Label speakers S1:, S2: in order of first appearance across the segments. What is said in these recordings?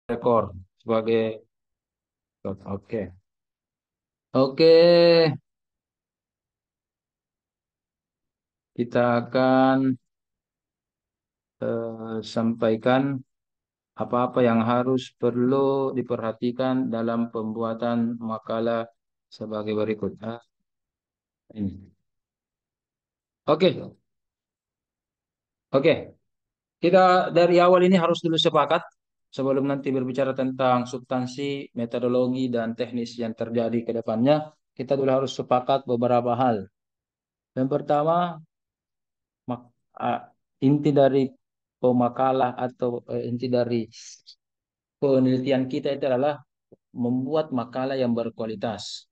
S1: Rekor sebagai oke. Oke, kita akan sampaikan apa-apa yang harus perlu diperhatikan dalam pembuatan makalah sebagai berikut. Ini. Oke, oke. Kita dari awal ini harus dulu sepakat sebelum nanti berbicara tentang substansi, metodologi, dan teknis yang terjadi ke depannya. Kita dulu harus sepakat beberapa hal. Yang pertama, mak- ah, inti dari pemakalah atau inti dari penelitian kita itu adalah membuat makalah yang berkualitas.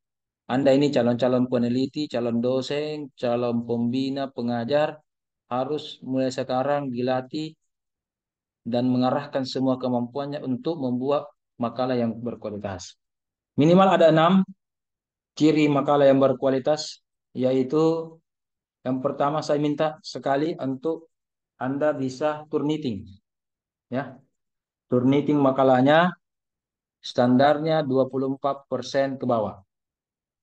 S1: Anda ini calon-calon peneliti, calon dosen, calon pembina, pengajar, harus mulai sekarang dilatih dan mengarahkan semua kemampuannya untuk membuat makalah yang berkualitas. Minimal ada 6 ciri makalah yang berkualitas, yaitu yang pertama saya minta sekali untuk Anda bisa turnitin. Ya, turnitin makalahnya standarnya 24% ke bawah.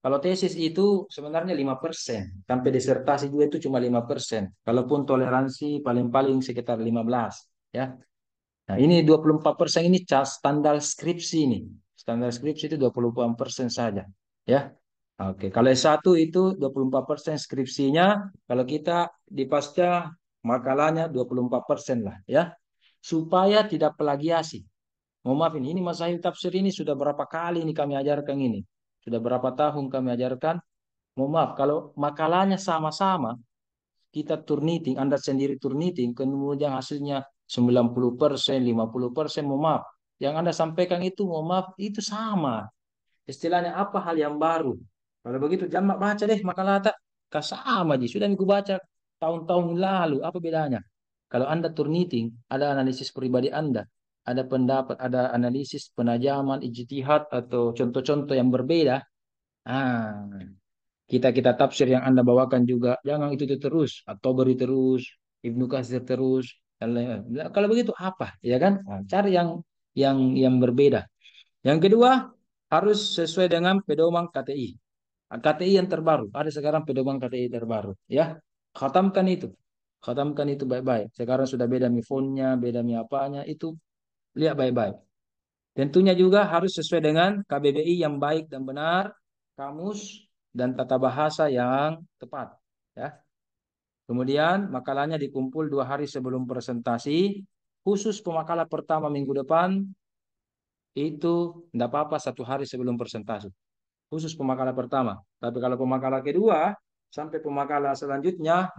S1: Kalau tesis itu sebenarnya 5%. Sampai disertasi juga itu cuma 5%. Kalaupun toleransi paling-paling sekitar 15. Ya. Nah, ini 24% ini standar skripsi ini. Standar skripsi itu 24% saja. Ya. Oke, kalau S1 itu 24% skripsinya, kalau kita di pasca makalahnya 24% lah ya. Supaya tidak plagiasi. Mohon maaf ini Masail tafsir ini sudah berapa kali ini kami ajarkan ini. Sudah berapa tahun kami ajarkan. Mohon maaf kalau makalahnya sama-sama, kita turniting, Anda sendiri turniting, kemudian hasilnya 90%, 50%, mohon maaf. Yang Anda sampaikan itu, mohon maaf, itu sama. Istilahnya apa hal yang baru. Kalau begitu, jamak baca deh makalah tak. Sama ji, sudah aku baca tahun-tahun lalu. Apa bedanya? Kalau Anda turniting, ada analisis pribadi Anda. Ada pendapat, ada analisis penajaman, ijtihad, atau contoh-contoh yang berbeda. Ah, kita tafsir yang Anda bawakan juga jangan itu terus atau beri terus Ibnu Katsir terus dan lain-lain. Nah, kalau begitu apa ya kan. Nah, cari yang berbeda. Yang kedua harus sesuai dengan pedoman KTI. KTI yang terbaru ada sekarang, pedoman KTI terbaru ya. khatamkan itu khatamkan itu baik-baik. Sekarang sudah beda mi fontnya, beda mi apanya, itu lihat baik-baik. Tentunya juga harus sesuai dengan KBBI yang baik dan benar, kamus dan tata bahasa yang tepat. Ya. Kemudian makalahnya dikumpul 2 hari sebelum presentasi. Khusus pemakalah pertama minggu depan itu tidak apa-apa 1 hari sebelum presentasi. Khusus pemakalah pertama. Tapi kalau pemakalah kedua sampai pemakalah selanjutnya,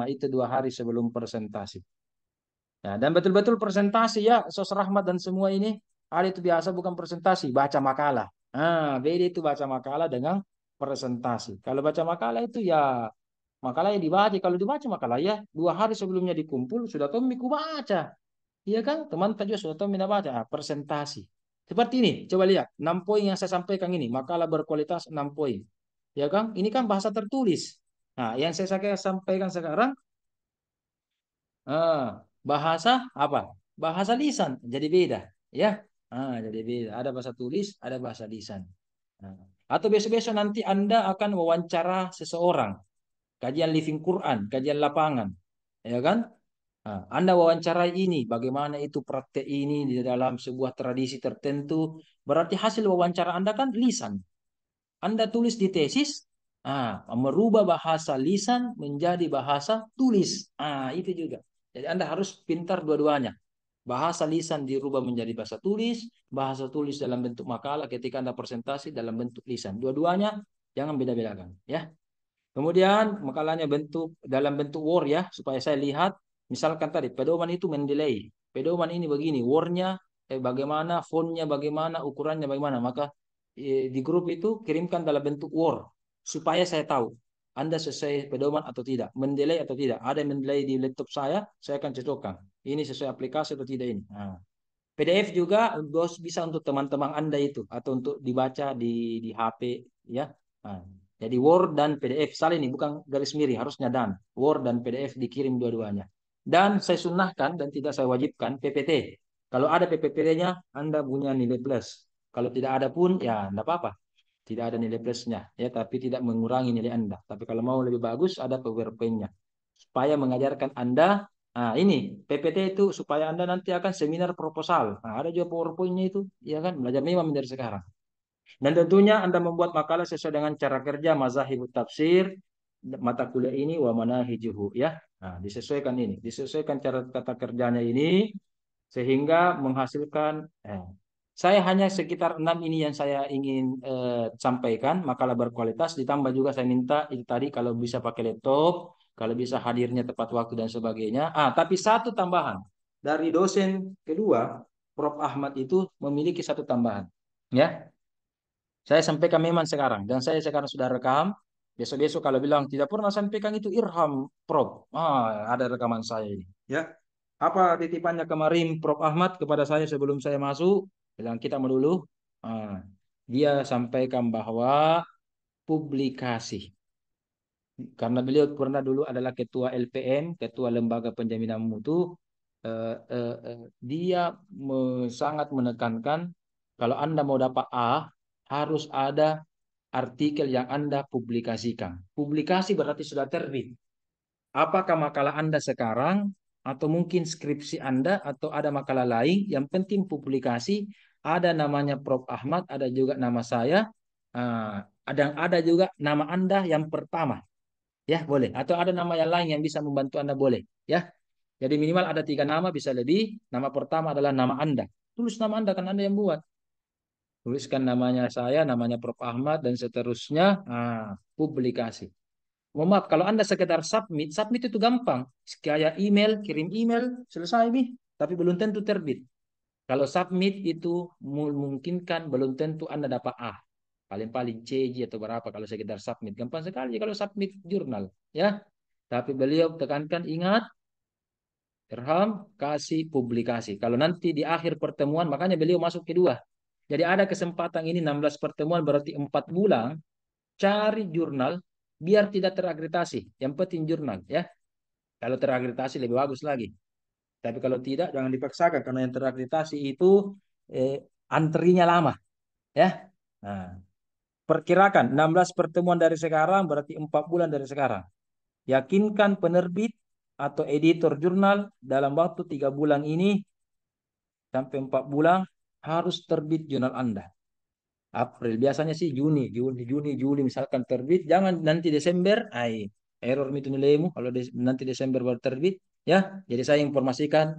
S1: itu 2 hari sebelum presentasi. Ya, dan betul-betul presentasi ya, Sos Rahmat dan semua ini, ada itu biasa bukan presentasi, baca makalah. Beda itu baca makalah dengan presentasi. Kalau baca makalah itu ya makalah yang dibaca. Kalau dibaca makalah ya 2 hari sebelumnya dikumpul sudah tahu miku baca. Iya kan? Teman juga sudah tahu mina baca. Presentasi. Seperti ini, coba lihat 6 poin yang saya sampaikan ini, makalah berkualitas 6 poin. Ya kan? Ini kan bahasa tertulis. Nah, yang saya sampaikan sekarang bahasa apa? Bahasa lisan jadi beda, ya. Jadi beda. Ada bahasa tulis, ada bahasa lisan. Nah, atau besok-besok nanti Anda akan wawancara seseorang, kajian living Quran, kajian lapangan, ya kan? Anda wawancarai ini, bagaimana itu praktek ini di dalam sebuah tradisi tertentu. Berarti hasil wawancara Anda kan lisan. Anda tulis di tesis, merubah bahasa lisan menjadi bahasa tulis. Itu juga. Jadi Anda harus pintar dua-duanya. Bahasa lisan dirubah menjadi bahasa tulis, bahasa tulis dalam bentuk makalah ketika Anda presentasi dalam bentuk lisan. Dua-duanya jangan beda-bedakan, ya. Kemudian makalahnya bentuk dalam bentuk Word ya, supaya saya lihat. Misalkan tadi pedoman itu mendelay. Pedoman ini begini, Word-nya bagaimana, fontnya bagaimana, ukurannya bagaimana. Maka di grup itu kirimkan dalam bentuk Word supaya saya tahu Anda sesuai pedoman atau tidak, mendelay atau tidak. Ada yang mendelay di laptop saya akan cocokkan. Ini sesuai aplikasi atau tidak ini. PDF juga bisa untuk teman-teman Anda itu atau untuk dibaca di HP ya. Nah, jadi Word dan PDF saling ini bukan garis miring, harusnya dan Word dan PDF dikirim dua-duanya. Dan saya sunnahkan dan tidak saya wajibkan PPT. Kalau ada PPT-nya, Anda punya nilai plus. Kalau tidak ada pun, ya enggak apa-apa. Tidak ada nilai plusnya, ya, tapi tidak mengurangi nilai Anda. Tapi kalau mau lebih bagus, ada PowerPoint-nya. Supaya mengajarkan Anda, nah ini, PPT itu supaya Anda nanti akan seminar proposal. Nah, ada juga PowerPoint-nya itu, ya kan? Belajar memang dari sekarang. Dan tentunya Anda membuat makalah sesuai dengan cara kerja mazhabut tafsir mata kuliah ini wa manahijuhu, ya. Nah, disesuaikan ini, disesuaikan cara tata kerjanya ini sehingga menghasilkan saya hanya sekitar 6 ini yang saya ingin sampaikan makalah berkualitas, ditambah juga saya minta itu tadi kalau bisa pakai laptop, kalau bisa hadirnya tepat waktu dan sebagainya. Tapi satu tambahan dari dosen kedua, Prof Ahmad itu memiliki satu tambahan, ya. Saya sampaikan memang sekarang dan saya sekarang sudah rekam. Besok-besok kalau bilang tidak pernah sampaikan itu Irham Prof. Ada rekaman saya ini. Ya. Apa titipannya kemarin Prof Ahmad kepada saya sebelum saya masuk? Bilang kita mau dulu. Ah, dia sampaikan bahwa publikasi. Karena beliau pernah dulu adalah ketua LPM, ketua Lembaga Penjaminan Mutu. Dia sangat menekankan kalau Anda mau dapat A, harus ada artikel yang Anda publikasikan. Publikasi berarti sudah terbit. Apakah makalah Anda sekarang, atau mungkin skripsi Anda, atau ada makalah lain, yang penting publikasi, ada namanya Prof. Ahmad, ada juga nama saya, ada juga nama Anda yang pertama. Ya, boleh. Atau ada nama yang lain yang bisa membantu Anda, boleh. Ya, jadi minimal ada 3 nama, bisa lebih. Nama pertama adalah nama Anda. Tulis nama Anda, kan Anda yang buat. Tuliskan namanya saya, namanya Prof. Ahmad, dan seterusnya. Publikasi. Mohon maaf, kalau Anda sekedar submit, submit itu gampang. Kayak email, kirim email, selesai nih. Tapi belum tentu terbit. Kalau submit itu memungkinkan, belum tentu Anda dapat A. Paling-paling C, J atau berapa kalau sekedar submit. Gampang sekali kalau submit jurnal. Ya. Tapi beliau tekankan, ingat, Irham kasih publikasi. Kalau nanti di akhir pertemuan, makanya beliau masuk kedua. Jadi ada kesempatan ini 16 pertemuan berarti 4 bulan. Cari jurnal biar tidak terakreditasi. Yang penting jurnal, ya. Kalau terakreditasi lebih bagus lagi. Tapi kalau tidak jangan dipaksakan karena yang terakreditasi itu eh, antrinya lama, ya. Nah, perkirakan 16 pertemuan dari sekarang berarti 4 bulan dari sekarang. Yakinkan penerbit atau editor jurnal dalam waktu 3 bulan ini sampai 4 bulan harus terbit jurnal Anda. April biasanya sih Juni, Juli misalkan terbit. Jangan nanti Desember, error itu nilaimu kalau nanti Desember baru terbit, ya. Jadi saya informasikan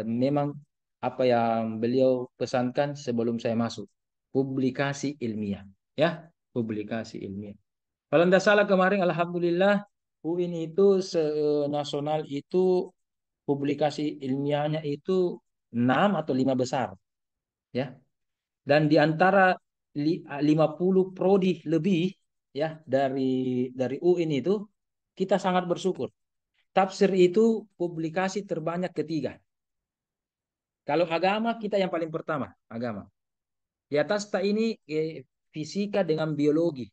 S1: memang apa yang beliau pesankan sebelum saya masuk. Publikasi ilmiah, ya, publikasi ilmiah. Kalau tidak salah kemarin, alhamdulillah UIN itu nasional itu publikasi ilmiahnya itu 6 atau 5 besar, ya. Dan di antara 50 prodi lebih, ya, dari UIN itu kita sangat bersyukur. Tafsir itu publikasi terbanyak ketiga. Kalau agama kita yang paling pertama, agama. Di atas tak ini fisika dengan biologi.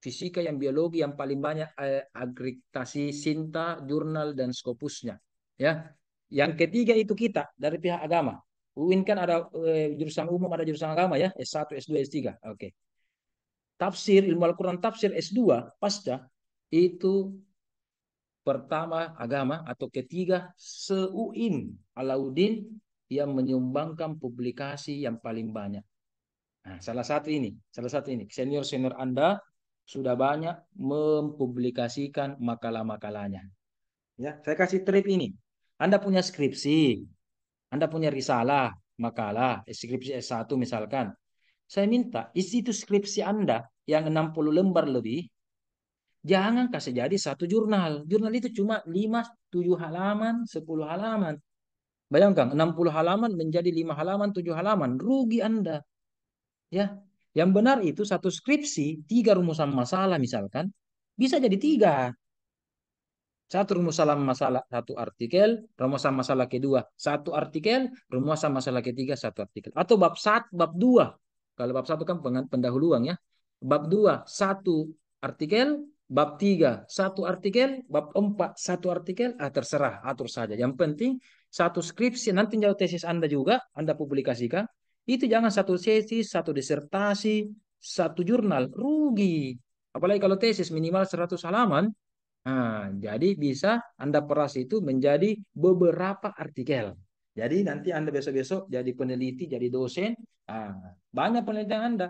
S1: Fisika yang biologi yang paling banyak agregasi Sinta, jurnal dan Scopusnya. Ya. Yang ketiga itu kita dari pihak agama. UIN kan ada jurusan umum, ada jurusan agama, ya, S1, S2, S3. Oke. Tafsir, ilmu Al-Quran tafsir S2 pasca itu pertama agama atau ketiga se-UIN Alauddin yang menyumbangkan publikasi yang paling banyak. Nah, salah satu ini senior-senior Anda sudah banyak mempublikasikan makalah-makalahnya. Ya, saya kasih trip ini. Anda punya skripsi, Anda punya risalah, makalah, skripsi S1 misalkan. Saya minta isi itu skripsi Anda yang 60 lembar lebih, jangan kasih jadi satu jurnal. Jurnal itu cuma 5, 7 halaman, 10 halaman. Bayangkan 60 halaman menjadi 5 halaman, 7 halaman. Rugi Anda. Ya, yang benar itu satu skripsi, 3 rumusan masalah misalkan, bisa jadi 3. Satu rumusan masalah, satu artikel, rumusan masalah kedua, satu artikel, rumusan masalah ketiga, satu artikel. Atau bab 1, bab 2. Kalau bab 1 kan pendahuluan, ya. Bab 2, satu artikel, bab 3, satu artikel, bab 4, satu artikel, terserah, atur saja. Yang penting satu skripsi, nanti jauh tesis Anda juga, Anda publikasikan, itu jangan satu tesis, satu disertasi, satu jurnal, rugi. Apalagi kalau tesis minimal 100 halaman, nah, jadi bisa Anda peras itu menjadi beberapa artikel. Jadi nanti Anda besok-besok jadi peneliti, jadi dosen, banyak penelitian Anda.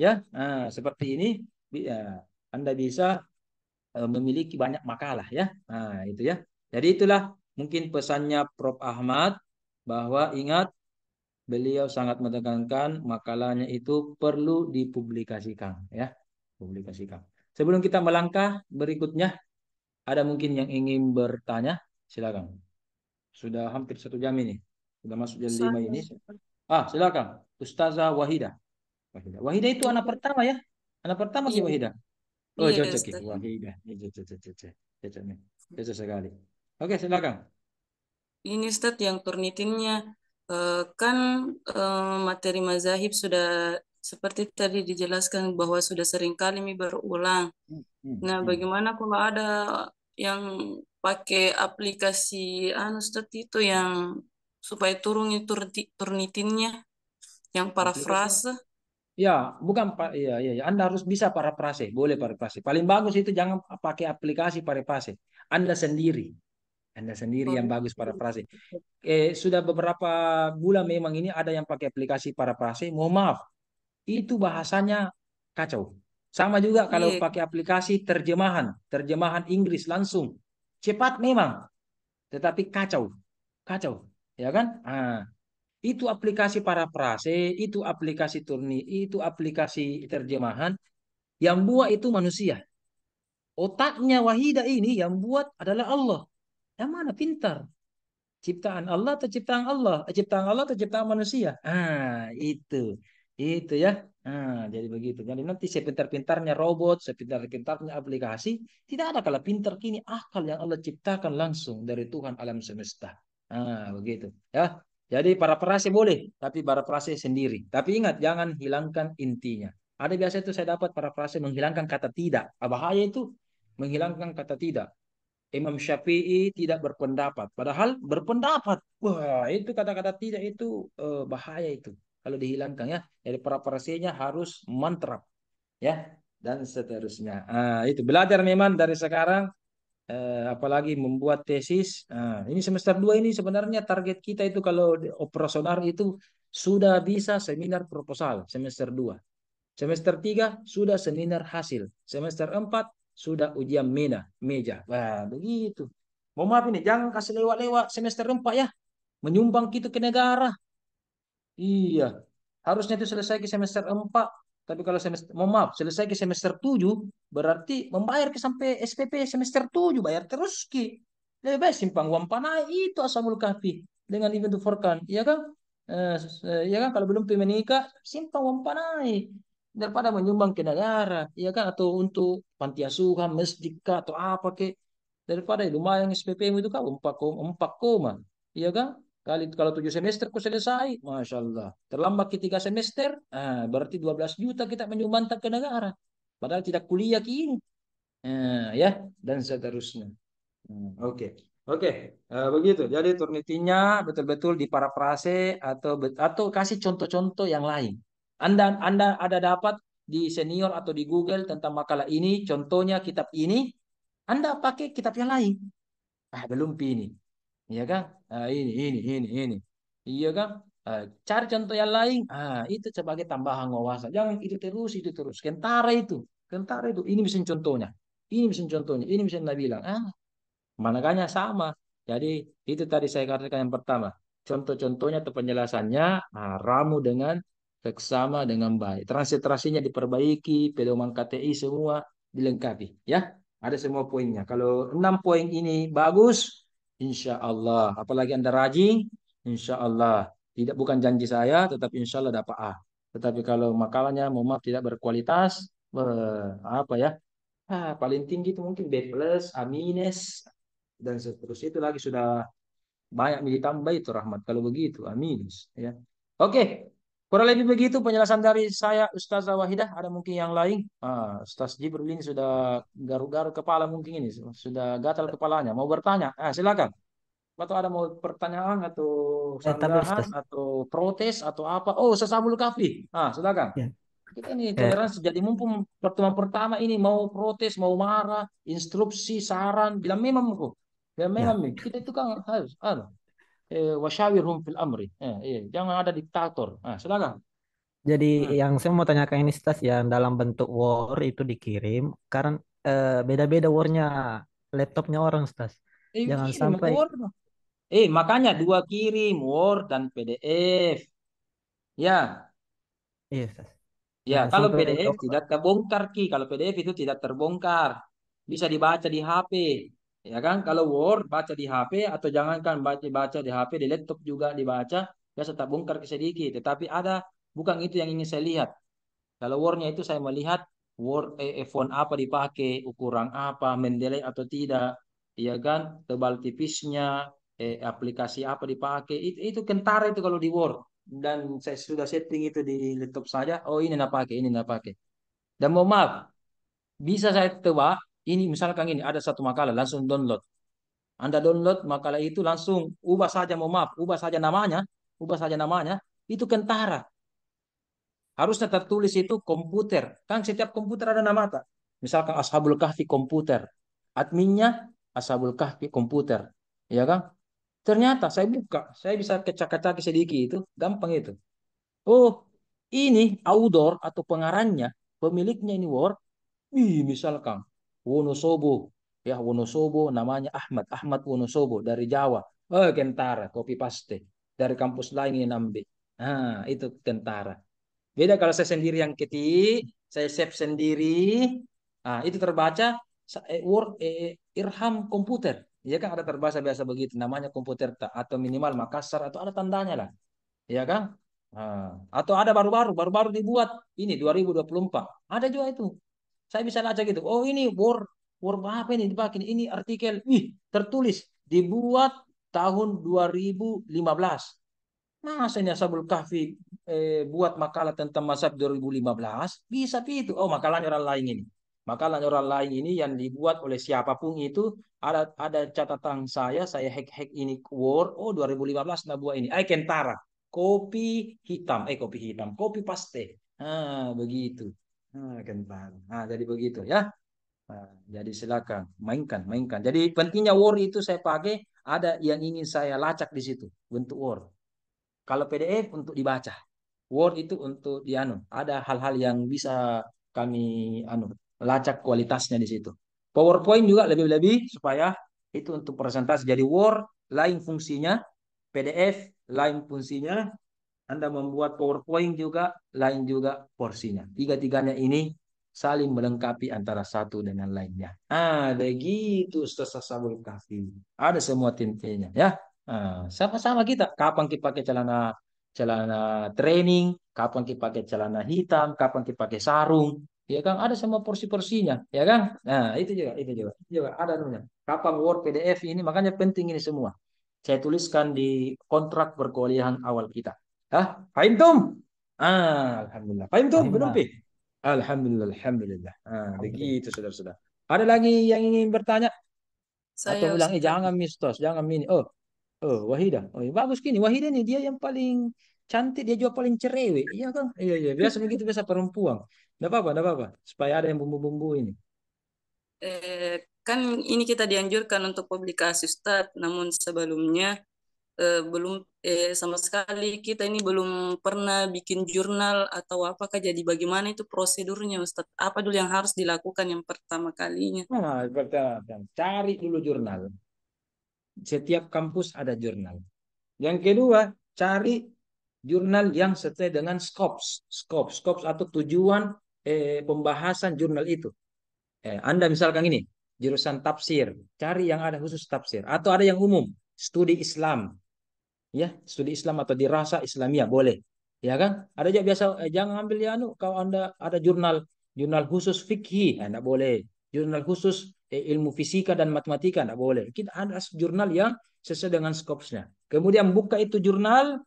S1: Ya, seperti ini, ya, Anda bisa memiliki banyak makalah ya. Nah, itu ya. Jadi itulah mungkin pesannya Prof. Ahmad bahwa ingat beliau sangat menekankan makalahnya itu perlu dipublikasikan ya. Publikasikan. Sebelum kita melangkah berikutnya, ada mungkin yang ingin bertanya? Silakan. Sudah hampir 1 jam ini. Sudah masuk jam 5
S2: Saya,
S1: ini. Silakan. Ustazah Wahida. Wahida. Wahida itu anak pertama ya? Anak pertama Ki
S2: iya,
S1: Wahida. Oh,
S2: iya,
S1: cocok Ki
S2: Ustaz.
S1: Wahida. Cocok, cocok, cocok. Cocok nih. Cocok sekali. Oke, silakan.
S2: Ini Ustaz yang turnitinnya kan materi mazahib sudah seperti tadi dijelaskan bahwa sudah sering kali mi berulang.
S1: Hmm, hmm,
S2: Nah,
S1: hmm.
S2: bagaimana kalau ada yang pakai aplikasi anu Ustaz itu yang supaya turun itu turnitinnya yang
S1: Aplikasinya?
S2: parafrase?
S1: Ya, bukan Pak. Iya, iya, iya. Anda harus bisa parafrase. Boleh parafrase. Paling bagus itu jangan pakai aplikasi parafrase. Anda sendiri. Anda sendiri
S2: Oh,
S1: yang bagus parafrase. Sudah beberapa bulan memang ini ada yang pakai aplikasi parafrase. Mohon maaf, itu bahasanya kacau. Sama juga kalau
S2: iya,
S1: pakai aplikasi terjemahan, terjemahan Inggris langsung. Cepat memang, tetapi kacau. Kacau. Ya kan? Itu aplikasi parafrase, itu aplikasi turni, itu aplikasi terjemahan. Yang buat itu manusia. Otaknya Wahida ini yang buat adalah Allah. Yang mana pintar? Ciptaan Allah atau ciptaan Allah? Ciptaan Allah atau ciptaan manusia? Itu. Itu ya. Jadi begitu. Jadi nanti sepintar-pintarnya robot, sepintar-pintarnya aplikasi, tidak ada kalau pintar kini akal yang Allah ciptakan langsung dari Tuhan alam semesta. Begitu. Ya. Jadi para perase boleh, tapi para perase sendiri. Tapi ingat, jangan hilangkan intinya. Ada biasa itu saya dapat para perase menghilangkan kata tidak. Bahaya itu menghilangkan kata tidak. Imam Syafi'i tidak berpendapat. Padahal berpendapat. Wah, itu kata-kata tidak itu bahaya itu. Kalau dihilangkan ya. Jadi parafrasenya harus mantrap ya dan seterusnya. Itu belajar memang dari sekarang apalagi membuat tesis. Ini semester 2 ini sebenarnya target kita itu kalau operasional itu sudah bisa seminar proposal semester 2. Semester 3 sudah seminar hasil. Semester 4 sudah ujian meja. Wah, begitu. Mau maaf ini, jangan kasih lewat-lewat semester 4 ya. Menyumbang gitu ke negara. Iya. Harusnya itu selesai ke semester 4. Tapi kalau semester, mau maaf, selesai ke semester 7, berarti membayar ke sampai SPP semester 7, bayar terus ki. Lebih baik simpang uang panai itu Ashabul Kahfi dengan Ibnu Furqan, iya kan? Ya kan kalau belum menikah, simpang uang panai daripada menyumbang ke negara, iya kan? Atau untuk panti asuhan, masjid kah, atau apa ke? Daripada lumayan SPP itu kan 4 koma, iya kan? Kali kalau 7 semester ku selesai, masya Allah. Terlambat ke 3 semester, berarti 12 juta kita menyumbangkan ke negara. Padahal tidak kuliah kini, ya dan seterusnya. Oke, oke. Begitu. Jadi turnitinya betul-betul diparafrase atau kasih contoh-contoh yang lain. Anda ada dapat di senior atau di Google tentang makalah ini, contohnya kitab ini, Anda pakai kitab yang lain. Belum ini. Iya kan? Ini. Iya kan? Cari contoh yang lain. Itu sebagai tambahan wawasan. Jangan itu terus, itu terus. Kentara itu. Kentara itu. Ini misalnya contohnya. Ini misalnya contohnya. Ini misalnya Nabi bilang. Makanya sama. Jadi itu tadi saya katakan yang pertama. Contoh-contohnya atau penjelasannya ramu dengan seksama dengan baik. Transliterasinya diperbaiki, pedoman KTI semua dilengkapi. Ya, ada semua poinnya. Kalau 6 poin ini bagus, insya Allah. Apalagi Anda rajin, insya Allah. Tidak bukan janji saya, tetapi insya Allah dapat A. Tetapi kalau makalahnya mohon maaf tidak berkualitas, apa ya? Paling tinggi itu mungkin B plus, A minus, dan seterusnya itu lagi sudah banyak ditambah itu Rahmat kalau begitu A minus ya. Oke, kurang lebih begitu penjelasan dari saya Ustazah Wahidah. Ada mungkin yang lain? Ustaz Jibril ini sudah garuk-garuk kepala mungkin ini sudah gatal kepalanya mau bertanya. Silakan atau ada mau pertanyaan atau
S3: Tapi
S1: sanggahan
S3: Ustaz,
S1: atau protes atau apa? Oh, sesabul kafi. Ah, silakan.
S3: ya,
S1: Kita ini
S3: eh,
S1: toleransi. Jadi mumpung pertemuan pertama ini mau protes, mau marah, instruksi, saran, bilang memang kok. Ya memang
S3: ya.
S1: kita itu kan harus, wasyawirhum fil amri. Iya. Jangan ada diktator. Ah, silakan.
S3: Jadi
S1: Hmm.
S3: yang saya mau tanyakan ini Stas, yang dalam bentuk war itu dikirim karena beda-beda warnya laptopnya orang Stas. Jangan
S1: Kirim
S3: sampai
S1: Word. Makanya dua kirim Word dan PDF. Ya,
S3: iya Stas.
S1: ya.
S3: Jangan
S1: Kalau
S3: sampai
S1: PDF tidak terbongkar Ki. Kalau PDF itu tidak terbongkar, bisa dibaca di HP. Ya kan? Kalau Word baca di HP atau jangankan baca di HP, di laptop juga dibaca, ya tetap bongkar sedikit. Tetapi ada bukan itu yang ingin saya lihat. Kalau Word-nya itu saya melihat Word font apa dipakai, ukuran apa, mendeley atau tidak, iya kan, tebal tipisnya, aplikasi apa dipakai, itu kentara itu kalau di Word. Dan saya sudah setting itu di laptop saja. Oh ini nak pakai, ini nak pakai. Dan mau maaf, bisa saya tebak. Ini misalkan ini ada satu makalah langsung download. Anda download makalah itu langsung ubah saja mau maaf, ubah saja namanya, itu kentara. Harusnya tertulis itu komputer. Kan setiap komputer ada nama tak? Misalkan Ashabul Kahfi komputer. Adminnya Ashabul Kahfi komputer. Ya kan? Ternyata saya buka, saya bisa kecak-kecak sedikit itu, gampang itu. Oh, ini author atau pengarangnya, pemiliknya ini Word. Misalkan Wonosobo, ya Wonosobo namanya Ahmad, Ahmad Wonosobo dari Jawa. Kentara, copy paste. Dari kampus lain ini nambe. Itu kentara. Beda kalau saya sendiri yang ketik, saya save sendiri. Itu terbaca Word Irham komputer. Ya kan ada terbaca biasa begitu namanya komputer atau minimal Makassar atau ada tandanya lah. Ya kan? Atau ada baru-baru dibuat ini 2024. Ada juga itu. Saya bisa baca gitu. Oh ini Word Word apa ini dipakai ini artikel. Tertulis dibuat tahun 2015. Masa ini Ashabul Kahfi buat makalah tentang Mazhab 2015? Bisa itu. Oh, makalahnya orang lain ini. Makalahnya orang lain ini yang dibuat oleh siapapun itu ada catatan saya hack ini Word. Oh, 2015 nah buat ini. Kentara. Kopi hitam. Kopi hitam. Kopi paste. Begitu. Kentara. Jadi begitu ya. Jadi silakan mainkan, mainkan. Jadi pentingnya Word itu saya pakai ada yang ingin saya lacak di situ bentuk Word. Kalau PDF untuk dibaca, Word itu untuk dianu. Ada hal-hal yang bisa kami anu lacak kualitasnya di situ. PowerPoint juga lebih-lebih supaya itu untuk presentasi. Jadi Word lain fungsinya, PDF lain fungsinya, anda membuat PowerPoint juga, lain juga porsinya. Tiga-tiganya ini saling melengkapi antara satu dengan lainnya. Begitu Ustaz Sabul Kafi. Ada semua tintinya ya. Sama-sama kita. Kapan kita pakai celana celana training, kapan kita pakai celana hitam, kapan kita pakai sarung, ya kan? Ada semua porsi-porsinya, ya kan? Nah, itu juga ada namanya. Kapan Word PDF ini, makanya penting ini semua. Saya tuliskan di kontrak perkuliahan awal kita. Fahim tum? Alhamdulillah. Fahim tum?
S3: Fahim
S1: Belum,
S3: lah.
S1: Pi? Alhamdulillah, alhamdulillah.
S3: Alhamdulillah.
S1: Begitu, saudara-saudara. Ada lagi yang ingin bertanya? Atau
S2: Saya
S1: bilang,
S2: Ustaz.
S1: jangan mistos, jangan mini. Wahidah. Oh, ya, bagus gini. Wahidah nih, dia yang paling cantik, dia juga paling cerewet. Iya kan? Iya, iya. Biasa begitu, biasa perempuan. Nggak apa-apa, nggak apa-apa. Supaya ada yang bumbu-bumbu ini.
S2: Kan ini kita dianjurkan untuk publikasi Ustaz, namun sebelumnya belum sama sekali kita ini belum pernah bikin jurnal atau apakah, jadi bagaimana itu prosedurnya Ustaz? Apa dulu yang harus dilakukan yang pertama kalinya?
S1: Pertama, cari dulu jurnal. Setiap kampus ada jurnal. Yang kedua, cari jurnal yang sesuai dengan scopes atau tujuan pembahasan jurnal itu. Anda misalkan ini, jurusan tafsir, cari yang ada khusus tafsir. Atau ada yang umum, studi Islam. Ya, studi Islam atau dirasa Islamiyah, boleh. Ya kan? Ada juga biasa, jangan ambil ya, kalau Anda ada jurnal, jurnal khusus fikih, enggak boleh. Jurnal khusus ilmu fisika dan matematika, enggak boleh. Kita ada jurnal yang sesuai dengan skopsnya. Kemudian buka itu jurnal,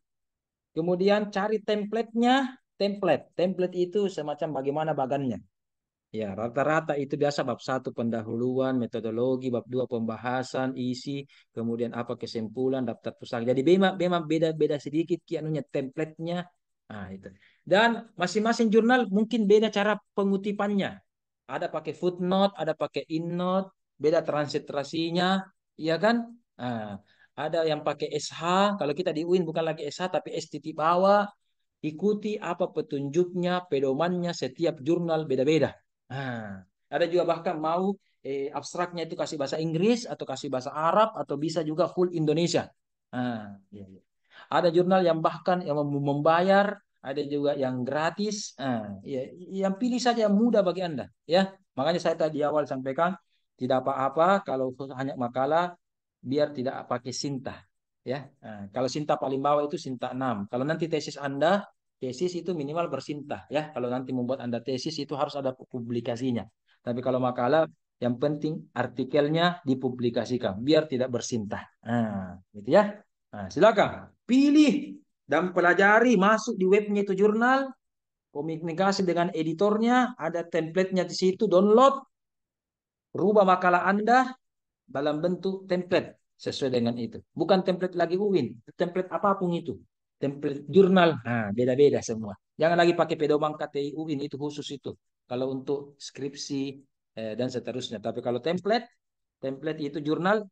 S1: kemudian cari template-nya, template itu semacam bagaimana bagannya. Ya, rata-rata itu biasa bab satu pendahuluan, metodologi, bab 2 pembahasan, isi, kemudian apa kesimpulan, daftar pusaka. Jadi memang memang beda-beda sedikit kianunya template-nya. Nah, itu. Dan masing-masing jurnal mungkin beda cara pengutipannya. Ada pakai footnote, ada pakai indnote, beda transliterasinya, iya kan? Nah, ada yang pakai SH, kalau kita di UIN bukan lagi SH tapi S titik bawah. Ikuti apa petunjuknya, pedomannya setiap jurnal beda-beda. Nah, ada juga bahkan mau abstraknya itu kasih bahasa Inggris atau kasih bahasa Arab atau bisa juga full Indonesia. Nah, iya, iya. Ada jurnal yang bahkan yang membayar, ada juga yang gratis. Nah, ya, yang pilih saja yang mudah bagi Anda, ya. Makanya saya tadi awal sampaikan tidak apa-apa kalau hanya makalah biar tidak pakai Sinta, ya. Nah, kalau Sinta paling bawah itu Sinta 6. Kalau nanti tesis Anda, tesis itu minimal bersinta, ya. Kalau nanti membuat Anda tesis itu harus ada publikasinya. Tapi kalau makalah yang penting artikelnya dipublikasikan biar tidak bersinta. Nah, gitu ya. Nah, silakan pilih dan pelajari masuk di webnya itu jurnal, komunikasi dengan editornya, ada template-nya di situ, download, rubah makalah Anda dalam bentuk template sesuai dengan itu. Bukan template lagi UIN, template apapun itu. Template jurnal, nah beda-beda semua. Jangan lagi pakai pedoman KTI UIN itu khusus itu. Kalau untuk skripsi dan seterusnya. Tapi kalau template, template itu jurnal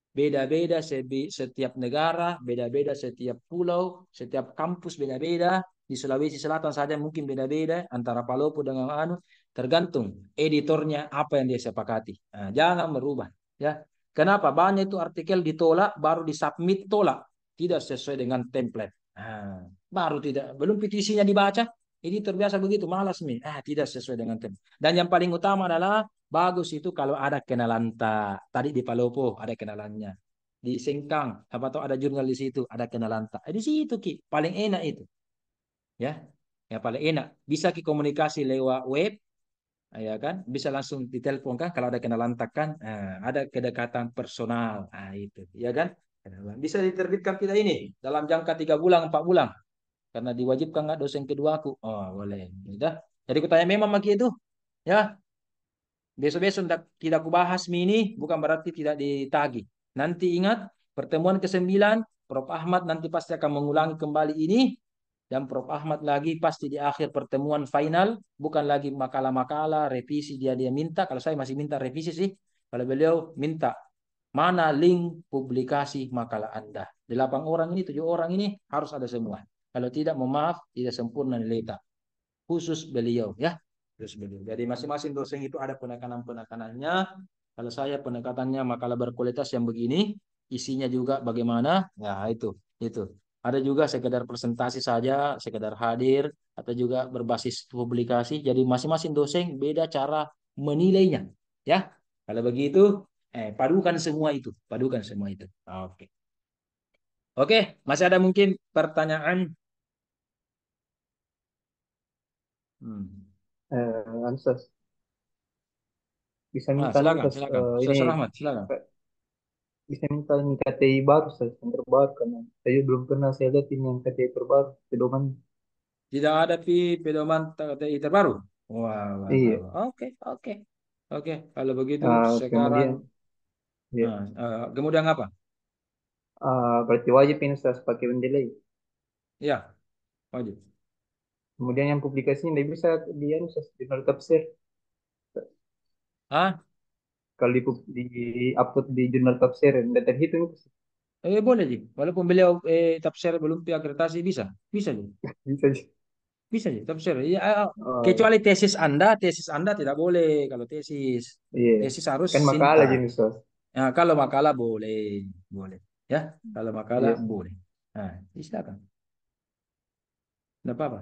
S1: beda-beda setiap negara, beda-beda setiap pulau, setiap kampus beda-beda. Di Sulawesi Selatan saja mungkin beda-beda antara Palopo dengan anu, tergantung editornya apa yang dia sepakati. Nah, jangan merubah, ya. Kenapa? Banyak itu artikel ditolak, baru disubmit tolak, tidak sesuai dengan template. Nah, baru tidak, belum petisinya dibaca, editor biasa begitu, malas nih. Tidak sesuai dengan template. Dan yang paling utama adalah bagus itu kalau ada kenalan tak. Tadi di Palopo ada kenalannya. Di Sengkang, apa tahu ada jurnal di situ, ada kenalan tak. Di situ Ki, paling enak itu, ya. Ya paling enak. Bisa Ki komunikasi lewat web, ya kan? Bisa langsung ditelepon kan kalau ada kenalan tak kan. Ada kedekatan personal. Itu, ya kan? Bisa diterbitkan kita ini dalam jangka 3 bulan, 4 bulan. Karena diwajibkan nggak dosen kedua aku. Oh, boleh. Sudah. Jadi kutanya memang Maki itu, ya. Besok-besok tidak kubahas ini bukan berarti tidak ditagi. Nanti ingat pertemuan ke-9 Prof. Ahmad nanti pasti akan mengulangi kembali ini dan Prof. Ahmad lagi pasti di akhir pertemuan final bukan lagi makalah-makalah revisi dia minta. Kalau saya masih minta revisi sih. Kalau beliau minta mana link publikasi makalah Anda. 8 orang ini 7 orang ini harus ada semua. Kalau tidak mohon maaf tidak sempurna nilai khusus beliau, ya. Khusus beliau. Jadi masing-masing dosen itu ada penekanan-penekanannya. Kalau saya penekatannya makalah berkualitas yang begini, isinya juga bagaimana? Ya itu, itu. Ada juga sekedar presentasi saja, sekedar hadir atau juga berbasis publikasi. Jadi masing-masing dosen beda cara menilainya, ya. Kalau begitu, padukan semua itu, padukan semua itu. Oke. Oke, masih ada mungkin pertanyaan? Hmm.
S4: Ansas bisa minta nih
S1: Silakan,
S4: tas
S1: silakan.
S4: ini
S1: Ustaz Rahmat, silakan.
S4: bisa minta ini KTI baru Ustaz, yang terbaru karena saya belum pernah saya lihat ini yang KTI terbaru pedoman.
S1: Tidak ada pedoman TI terbaru. Wah, wah, wah,
S4: Iya.
S1: wah. Oke, oke, oke. Kalau begitu sekarang,
S4: Kemudian ya
S1: kemudian apa?
S4: berarti wajib ini Ustaz pakai mendelay.
S1: Ya, wajib.
S4: Kemudian yang publikasinya tidak bisa dia Ustaz di tafsir.
S1: Ah,
S4: Kalau di upload di jurnal tafsir tidak terhitung itu.
S1: boleh sih. Walaupun beliau tafsir belum akreditasi bisa, bisa sih,
S4: Bisa.
S1: bisa sih tafsir. Ya,
S4: Oh,
S1: kecuali tesis Anda tidak boleh kalau tesis.
S4: iya.
S1: Tesis harus
S4: Kan
S1: Sinta.
S4: makalah jenis Ustaz.
S1: Nah, kalau makalah boleh, boleh. Ya, kalau makalah
S4: Iya.
S1: boleh. Nah, silakan. Tidak apa-apa.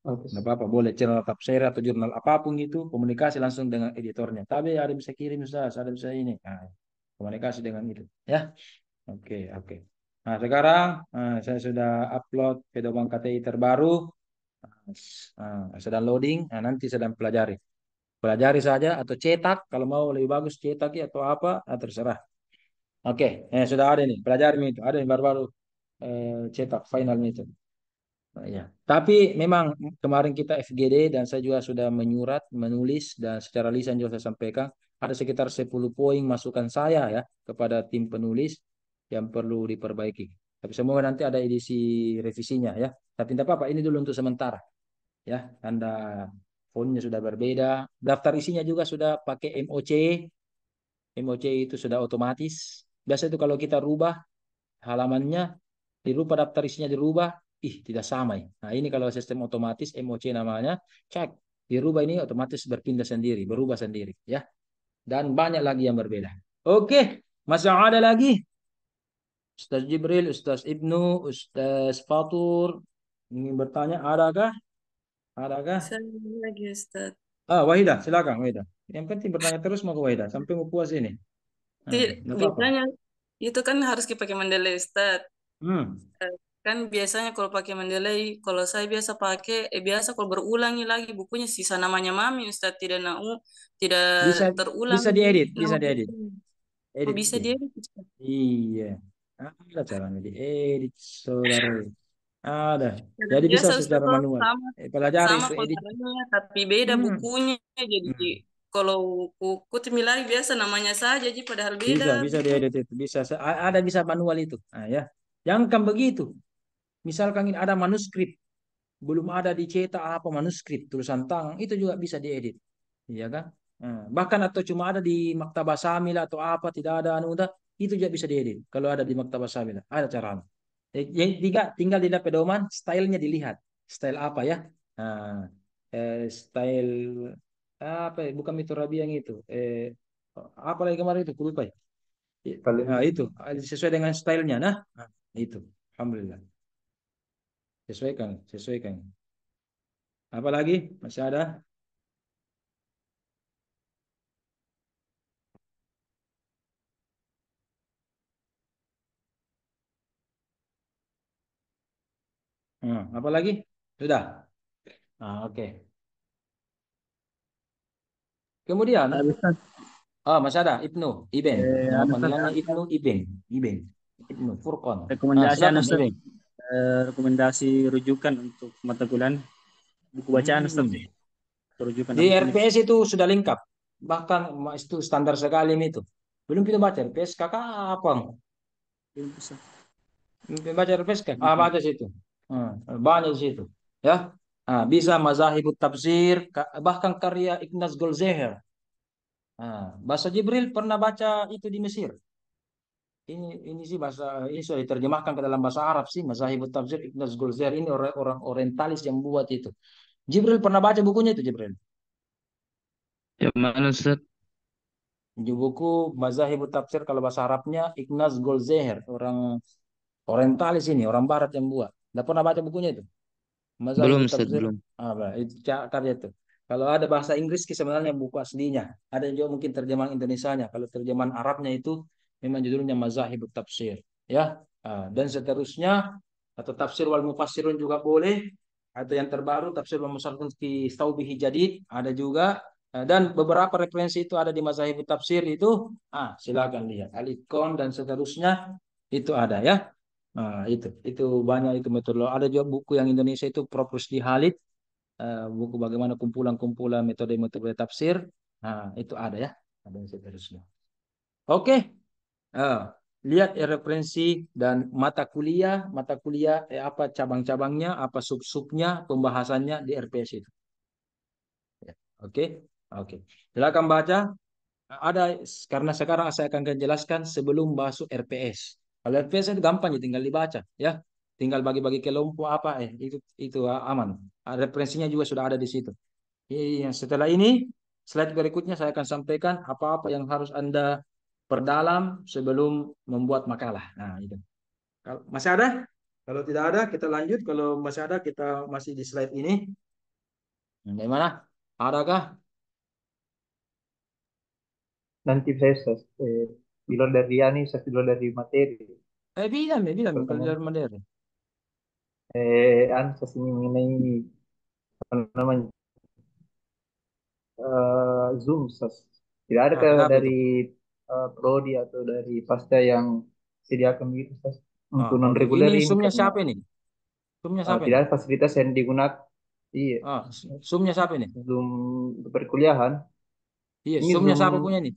S1: Nggak
S4: Oke.
S1: apa-apa, boleh channel tafsir atau jurnal apapun itu komunikasi langsung dengan editornya. Tapi ada bisa kirim Ustaz, ada bisa ini. Nah, komunikasi dengan itu, ya. Oke, oke. Nah, sekarang saya sudah upload pedoman KTI terbaru. Sedang loading, nanti sedang pelajari. Pelajari saja atau cetak kalau mau lebih bagus cetak ya, atau apa, terserah. Oke, sudah ada nih, pelajari itu. Ada yang baru-baru cetak finalnya itu. Nah, ya. Tapi memang kemarin kita FGD dan saya juga sudah menulis dan secara lisan juga saya sampaikan ada sekitar 10 poin masukan saya ya kepada tim penulis yang perlu diperbaiki. Tapi semoga nanti ada edisi revisinya ya. Tapi tidak apa-apa, ini dulu untuk sementara ya. Anda fontnya sudah berbeda, daftar isinya juga sudah pakai MOC. MOC itu sudah otomatis. Biasa itu kalau kita rubah halamannya dirubah, daftar isinya dirubah, tidak sama ya. Nah ini kalau sistem otomatis MOC namanya, cek dirubah ini otomatis berpindah sendiri, berubah sendiri ya. Dan banyak lagi yang berbeda. Oke, masih ada lagi? Ustaz Jibril, Ustaz Ibnu, Ustaz Fatur ingin bertanya, adakah? Adakah?
S2: Saya lagi Ustaz.
S1: Wahidah, silakan Wahidah. Yang penting bertanya terus mau ke Wahidah sampai mau puas ini. Nggak apa-apa.
S2: Biasanya itu kan harus dipakai Mendeley Ustaz.
S1: Hmm.
S2: Kan biasanya kalau pakai Mendeley, kalau saya biasa pakai, biasa kalau berulangi lagi bukunya sisa namanya Mami Ustaz, tidak
S1: Bisa
S2: terulang
S1: bisa diedit,
S2: nama
S1: bisa diedit.
S2: bukunya. Oh
S1: Edit
S2: bisa
S1: dia.
S2: dia Ustaz.
S1: Iya. Ada caranya diedit, saudara. Ada.
S2: Karena
S1: Jadi bisa
S2: biasa Ustaz
S1: secara
S2: tuh
S1: manual.
S2: sama
S1: Pelajari
S2: sama
S1: itu edit.
S2: pengarangnya, tapi beda
S1: Hmm.
S2: bukunya. Jadi
S1: Hmm.
S2: kalau buku Timilari biasa namanya saja, jadi padahal beda
S1: Bisa
S2: buku.
S1: diedit itu. Bisa. Ada bisa manual itu. Ya. Jangan kan begitu. Misalkan ini ada manuskrip, belum ada dicetak apa manuskrip, tulisan tangan, itu juga bisa diedit. Iya kan? Bahkan atau cuma ada di Maktabah Samil atau apa, tidak ada anu udah, itu juga bisa diedit. Kalau ada di Maktabah Samil, ada caranya. Yang tiga, tinggal di pedoman, stylenya dilihat. Style apa ya? Nah, style apa ya? Bukan Miturabi yang itu. Apa lagi kemarin itu? Aku lupa ya.
S4: Kalian
S1: Itu sesuai dengan stylenya. Nah, itu. Alhamdulillah. Sesuaikan, sesuaikan. Apa lagi? Masih ada? Apa lagi? Sudah. Oke. Kemudian,
S5: Habis Ustaz,
S1: masih ada Ibnu, Iben. Nama
S5: anu Ustaz,
S1: panggilannya Ibnu Iben, Iben, Ibnu Furqon.
S5: rekomendasi anu
S1: Silakan
S5: Ustaz,
S1: Iben.
S5: rekomendasi rujukan untuk mata kuliah buku bacaan Ustaz,
S1: Hmm.
S5: rujukan
S1: Di
S5: bukunya.
S1: RPS itu sudah lengkap. Bahkan itu standar sekali itu. Belum kita baca RPS kakak apa?
S5: Belum Ustaz.
S1: Belum baca RPS kak?
S5: Belum.
S1: Baca situ. Banyak di situ. Ya. Bisa Mazahibut Tafsir, bahkan karya Ignaz Golzeher. Bahasa Jibril pernah baca itu di Mesir. Ini sih bahasa ini sudah diterjemahkan ke dalam bahasa Arab sih, Mazahibut Tafsir Ignaz Golzer ini orang orientalis yang buat itu. Jibril pernah baca bukunya itu Jibril.
S6: Yang mana Ustaz?
S1: Di buku Mazahibut Tafsir kalau bahasa Arabnya Ignaz Golzer, orang orientalis ini, orang barat yang buat. Tidak pernah baca bukunya itu.
S6: Belum
S1: Mazahibut
S6: Ustaz,
S1: Tafsir
S6: belum.
S1: apa itu karya itu. Kalau ada bahasa Inggris sebenarnya buku aslinya. Ada juga mungkin terjemahan Indonesianya. Kalau terjemahan Arabnya itu memang judulnya Mazahibut Tafsir. Ya. Dan seterusnya atau tafsir wal mufassirun juga boleh. Atau yang terbaru tafsir wal mufassirun fi Staubihi Jadid ada juga. Dan beberapa referensi itu ada di Mazahibut Tafsir itu. Silakan lihat. Al-Itqan dan seterusnya itu ada ya. Itu banyak itu metode. Ada juga buku yang Indonesia itu Prof. Rusdi Halid, buku bagaimana kumpulan-kumpulan metode-metode tafsir. Itu ada ya. Ada yang seterusnya. Oke. Eh, Lihat referensi dan mata kuliah apa cabang-cabangnya, apa sub-subnya, pembahasannya di RPS itu. Ya, oke, oke. Silakan baca. Ada karena sekarang saya akan jelaskan sebelum masuk RPS. Kalau RPS itu gampang ya, tinggal dibaca ya. Tinggal bagi-bagi kelompok apa itu aman. Referensinya juga sudah ada di situ. Setelah ini slide berikutnya saya akan sampaikan apa-apa yang harus Anda perdalam sebelum membuat makalah. Nah, itu. Kalau masih ada? Kalau tidak ada, kita lanjut. Kalau masih ada, kita masih di slide ini. Bagaimana? Adakah?
S4: nanti saya di luar dari ini, saya di luar dari materi
S1: Bilang, kalau
S4: pertanyaan.
S1: dari Mandiri.
S4: Saya ini mengenai apa namanya Zoom, Sas. Tidak ada
S1: Kenapa itu?
S4: dari prodi atau dari pasca yang sediakan gitu, Sas, untuk non
S1: Oke.
S4: reguler
S1: Ini
S4: ini
S1: sumnya
S4: karena
S1: siapa ini? Sumnya siapa ini?
S4: tidak ada fasilitas yang digunakan. Iya,
S1: Sumnya siapa ini?
S4: Zoom perkuliahan.
S1: Iya,
S4: Ini
S1: sumnya
S4: Zoom
S1: siapa punya ini?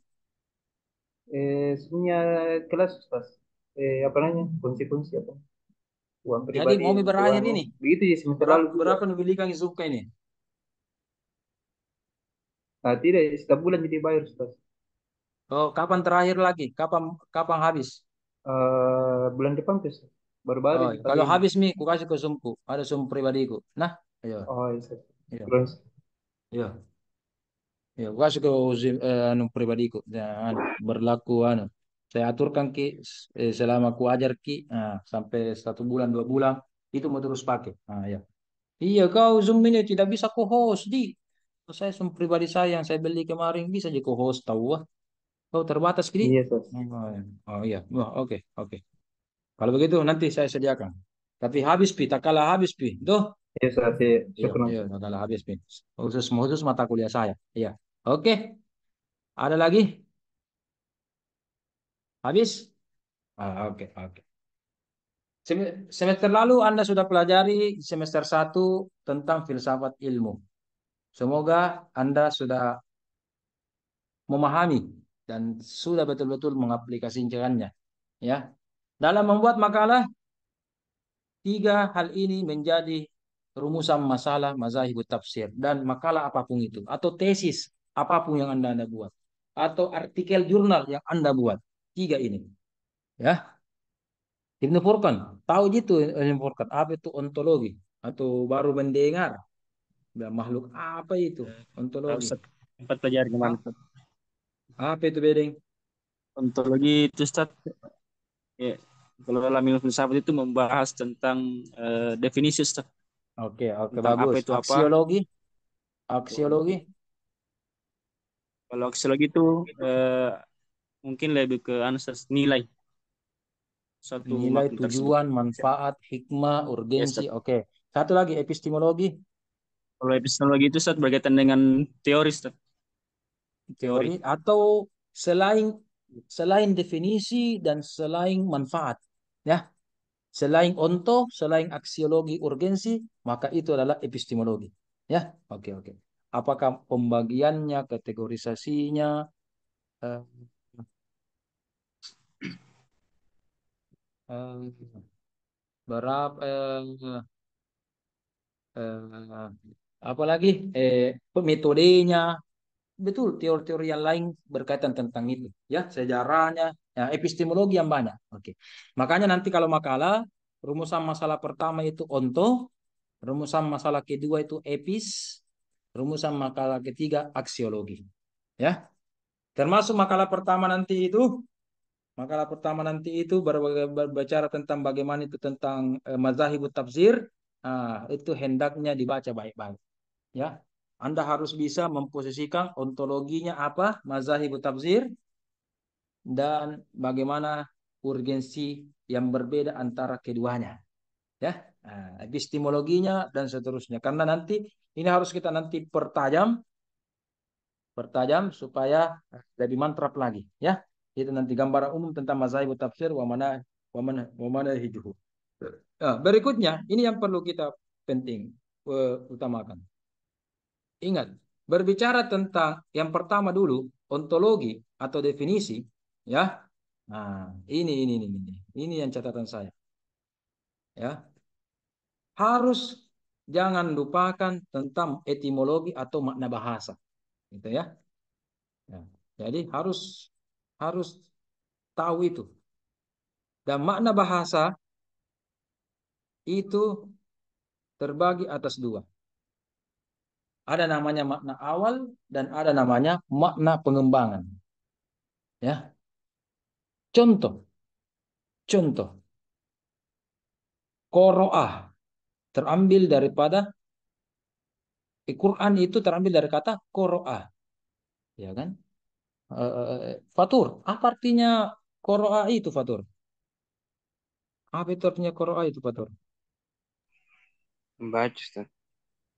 S4: Zoomnya kelas Ustaz. Apa namanya? Kunci-kunci apa? Uang
S1: Jadi
S4: pribadi
S1: mau
S4: untuk
S1: berakhir
S4: anu.
S1: ini.
S4: Begitu ya semester
S1: Berapa,
S4: lalu juga.
S1: berapa belikan Zoom ini?
S4: Nah, tidak, setiap bulan jadi bayar Ustaz.
S1: Oh, kapan terakhir lagi? Kapan kapan habis?
S4: Bulan depan tuh Ustaz. Baru-baru
S1: Oh,
S4: ini kali
S1: kalau
S4: ini.
S1: habis nih, ku kasih ke sumku. Ada sum pribadiku. Nah, ayo,
S4: Oh, iya Ustaz.
S1: ayo,
S4: Terus,
S1: ayo. Ya, gua suka anu pribadiku. Jangan berlaku anu. Saya aturkan ki selama ku ajar ki sampai 1 bulan 2 bulan itu mau terus pakai. Ya. Iya kau Zoom ini tidak bisa co-host di. Saya Zoom pribadi saya yang saya beli kemarin bisa jadi co-host tahu ah. Kau terbatas kiri.
S4: iya Ustaz.
S1: Oh iya. Oh, oke oke. Kalau begitu nanti saya sediakan. Tapi habis pi, tak kalah habis pi. Tuh.
S4: Iya Ustaz, iya.
S1: Iya,
S4: Syukur
S1: iya,
S4: Ustaz.
S1: tak kalah habis pi. Khusus mata kuliah saya. Iya. Oke. Ada lagi? Habis? Oke, oke. Semester lalu Anda sudah pelajari semester 1 tentang filsafat ilmu. Semoga Anda sudah memahami dan sudah betul-betul mengaplikasikannya. Ya, dalam membuat makalah, 3 hal ini menjadi rumusan masalah mazahib tafsir dan makalah apapun itu atau tesis apapun yang Anda buat atau artikel jurnal yang Anda buat. 3 ini. Ya, Ibnu Furqan, tahu gitu Ibnu Furqan, apa itu ontologi? Atau baru mendengar? Udah makhluk apa itu
S5: Tahu
S1: ontologi?
S5: Ustaz, tempat pelajari kemarin
S1: A-
S5: Ustaz.
S1: Apa itu bedeng?
S5: Ontologi itu Ustaz, ya, kalau dalam ilmu filsafat itu membahas tentang definisi Ustaz,
S1: Oke, oke
S5: tentang apa
S1: bagus.
S5: itu apa.
S1: Aksiologi, aksiologi,
S5: Kalau aksiologi itu eh, mungkin lebih ke anu, Ustaz, nilai suatu
S1: nilai
S5: makna tersebut.
S1: tujuan, manfaat, hikmah,
S5: Ya,
S1: urgensi.
S5: Ustaz.
S1: Oke. Satu lagi epistemologi,
S5: Kalau epistemologi itu Ustaz berkaitan dengan teori Ustaz. Teori.
S1: teori atau selain selain definisi dan selain manfaat. Ya, selain onto, selain aksiologi urgensi, maka itu adalah epistemologi. Ya, oke oke. Apakah pembagiannya, kategorisasinya, eh, eh, berapa, eh, apalagi metodenya, betul teori-teori yang lain berkaitan tentang itu. Ya, sejarahnya, ya, epistemologi yang banyak. Oke. Makanya nanti kalau makalah, rumusan masalah pertama itu onto, rumusan masalah kedua itu epis, rumusan makalah ketiga aksiologi. Ya, termasuk makalah pertama nanti itu berbicara tentang bagaimana itu tentang mazahibut tafsir. Itu hendaknya dibaca baik-baik. Ya, Anda harus bisa memposisikan ontologinya apa, mazahibut tafsir, dan bagaimana urgensi yang berbeda antara keduanya. Ya, epistemologinya dan seterusnya. Karena nanti ini harus kita nanti pertajam supaya lebih mantap lagi. Ya, itu nanti gambaran umum tentang mazhab tafsir wa mana hijuhu. Berikutnya ini yang perlu kita penting utamakan. Ingat, berbicara tentang yang pertama dulu ontologi atau definisi, ya. Nah, ini yang catatan saya, ya. Harus jangan lupakan tentang etimologi atau makna bahasa, gitu ya. Ya. Jadi harus harus tahu itu. Dan makna bahasa itu terbagi atas 2. Ada namanya makna awal dan ada namanya makna pengembangan. Ya, contoh, contoh, qoro'ah terambil daripada Quran itu terambil dari kata qoro'ah, ya kan? Fatur, apa artinya qoro'ah itu Fatur? Apa itu artinya qoro'ah itu Fatur?
S5: Membaca Ustaz.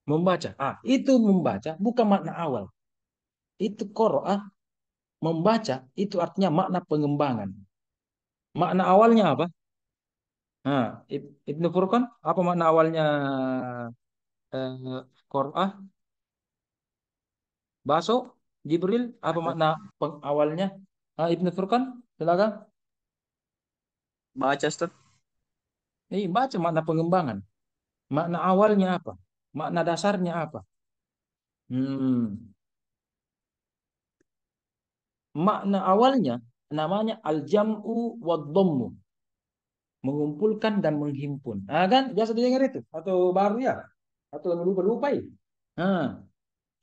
S1: Membaca. Itu membaca bukan makna awal. Itu qoro'ah membaca itu artinya makna pengembangan. Makna awalnya apa? Nah, Ibnu Furqan apa makna awalnya Qur'ah? Baso, Jibril, apa makna awalnya? Ibnu Furqan, silakan.
S5: Baca Ustaz.
S1: Baca makna pengembangan. Makna awalnya apa? Makna dasarnya apa? Hmm. Makna awalnya namanya al-jam'u wad-dhammu, mengumpulkan dan menghimpun. Nah, kan biasa didengar itu atau baru ya? Atau lupa-lupa ya? Nah,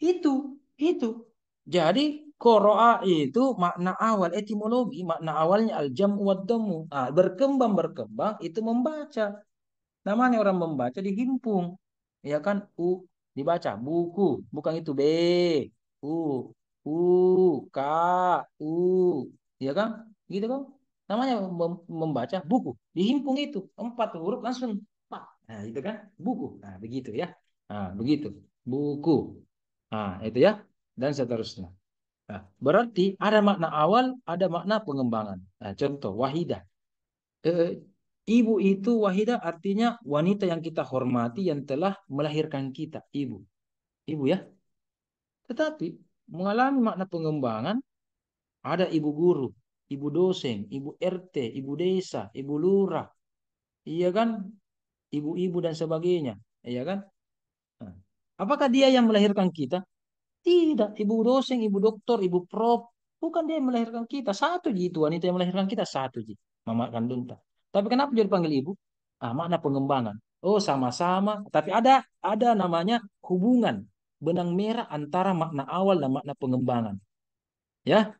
S1: itu itu. Jadi qira'a itu makna awal etimologi, makna awalnya al-jam'u wad-dhammu. Ah, berkembang itu membaca. Namanya orang membaca dihimpun. Ya kan? Dibaca buku, bukan itu B. U U K U. Ya kan? Gitu kan? Namanya membaca buku. Dihimpun itu. 4 huruf langsung. Pak. Nah, itu kan? Buku. Nah, begitu ya. Nah, begitu. Buku. Nah, itu ya. Dan seterusnya. Nah, berarti ada makna awal, ada makna pengembangan. Nah, contoh wahidah. Eh, Ibu itu wahidah artinya wanita yang kita hormati yang telah melahirkan kita, ibu. Ibu ya. Tetapi mengalami makna pengembangan ada ibu guru, ibu dosen, ibu RT, ibu desa, ibu lurah, iya kan? Ibu-ibu dan sebagainya, iya kan? Nah, apakah dia yang melahirkan kita? Tidak, ibu dosen, ibu doktor, ibu prof, bukan dia yang melahirkan kita. Satu ji itu wanita yang melahirkan kita satu ji, mama kandung. Tapi kenapa dia dipanggil ibu? Makna pengembangan. Oh, sama-sama, tapi ada namanya hubungan benang merah antara makna awal dan makna pengembangan. Ya,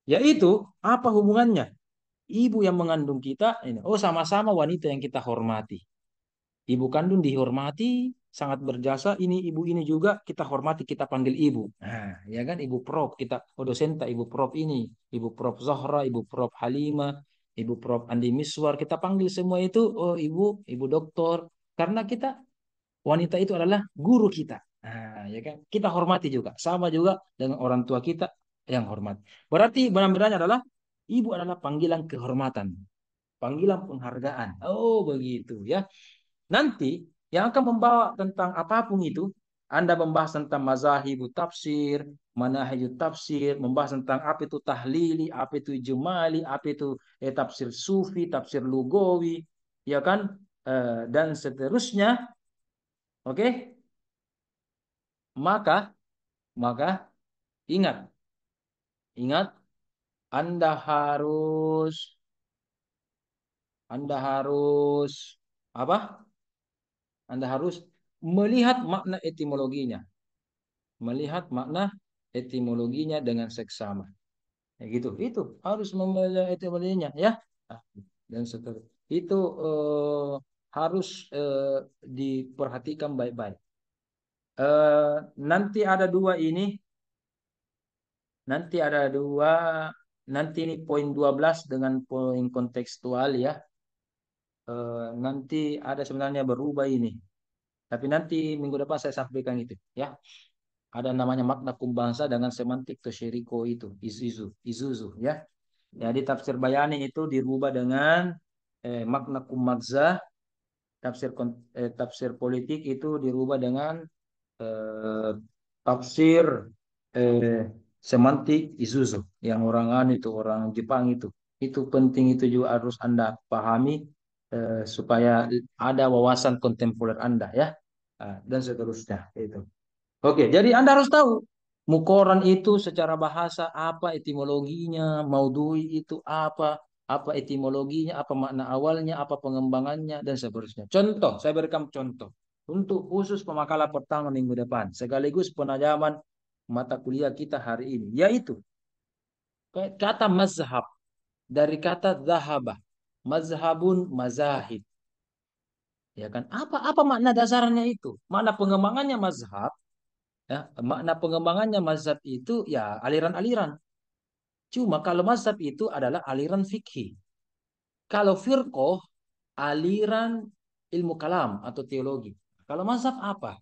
S1: yaitu apa hubungannya? Ibu yang mengandung kita ini. Oh, sama-sama wanita yang kita hormati. Ibu kandung dihormati, sangat berjasa. Ini ibu ini juga kita hormati, kita panggil ibu. Nah, ya kan ibu prof kita, oh dosenta ibu prof ini, ibu prof Zahra, ibu prof Halimah, ibu prof Andi Miswar, kita panggil semua itu oh ibu doktor karena kita wanita itu adalah guru kita. Nah, ya kan kita hormati juga, sama juga dengan orang tua kita yang hormat. Berarti benar-benarnya adalah ibu adalah panggilan kehormatan, panggilan penghargaan. Oh, begitu ya. Nanti yang akan membawa tentang apapun itu, Anda membahas tentang mazahib tafsir, manahij tafsir, membahas tentang apa itu tahlili, apa itu jumali, apa itu tafsir sufi, tafsir lugawi, ya kan? Dan seterusnya. Oke? Maka maka ingat, ingat Anda harus apa? Anda harus melihat makna etimologinya. Melihat makna etimologinya dengan seksama. Ya gitu. Itu harus melihat etimologinya ya. Nah, dan seterusnya. Itu harus diperhatikan baik-baik. Nanti ada dua ini. Nanti ada dua. Nanti ini poin 12 dengan poin kontekstual ya. Nanti ada sebenarnya berubah ini. Tapi nanti minggu depan saya sampaikan itu ya. Ada namanya makna kumbangsa dengan semantik toshiriko itu, izuzu ya. Jadi tafsir bayani itu dirubah dengan makna kumbangsa, tafsir politik itu dirubah dengan eh, tafsir eh, semantik izuzu yang itu orang Jepang itu. Itu penting itu juga harus Anda pahami supaya ada wawasan kontemporer Anda ya. Dan seterusnya itu. Oke, jadi Anda harus tahu mukoran itu secara bahasa apa etimologinya, maudhui itu apa etimologinya, apa makna awalnya, apa pengembangannya dan seterusnya. Contoh, saya berikan contoh untuk khusus pemakalan pertama minggu depan, sekaligus penajaman mata kuliah kita hari ini, yaitu kata mazhab dari kata zahabah, mazhabun mazahib. Ya kan? Apa makna dasarnya itu? Makna pengembangannya mazhab. Ya, makna pengembangannya mazhab itu ya aliran-aliran. Cuma kalau mazhab itu adalah aliran fikih. Kalau firqoh aliran ilmu kalam atau teologi. Kalau mazhab apa?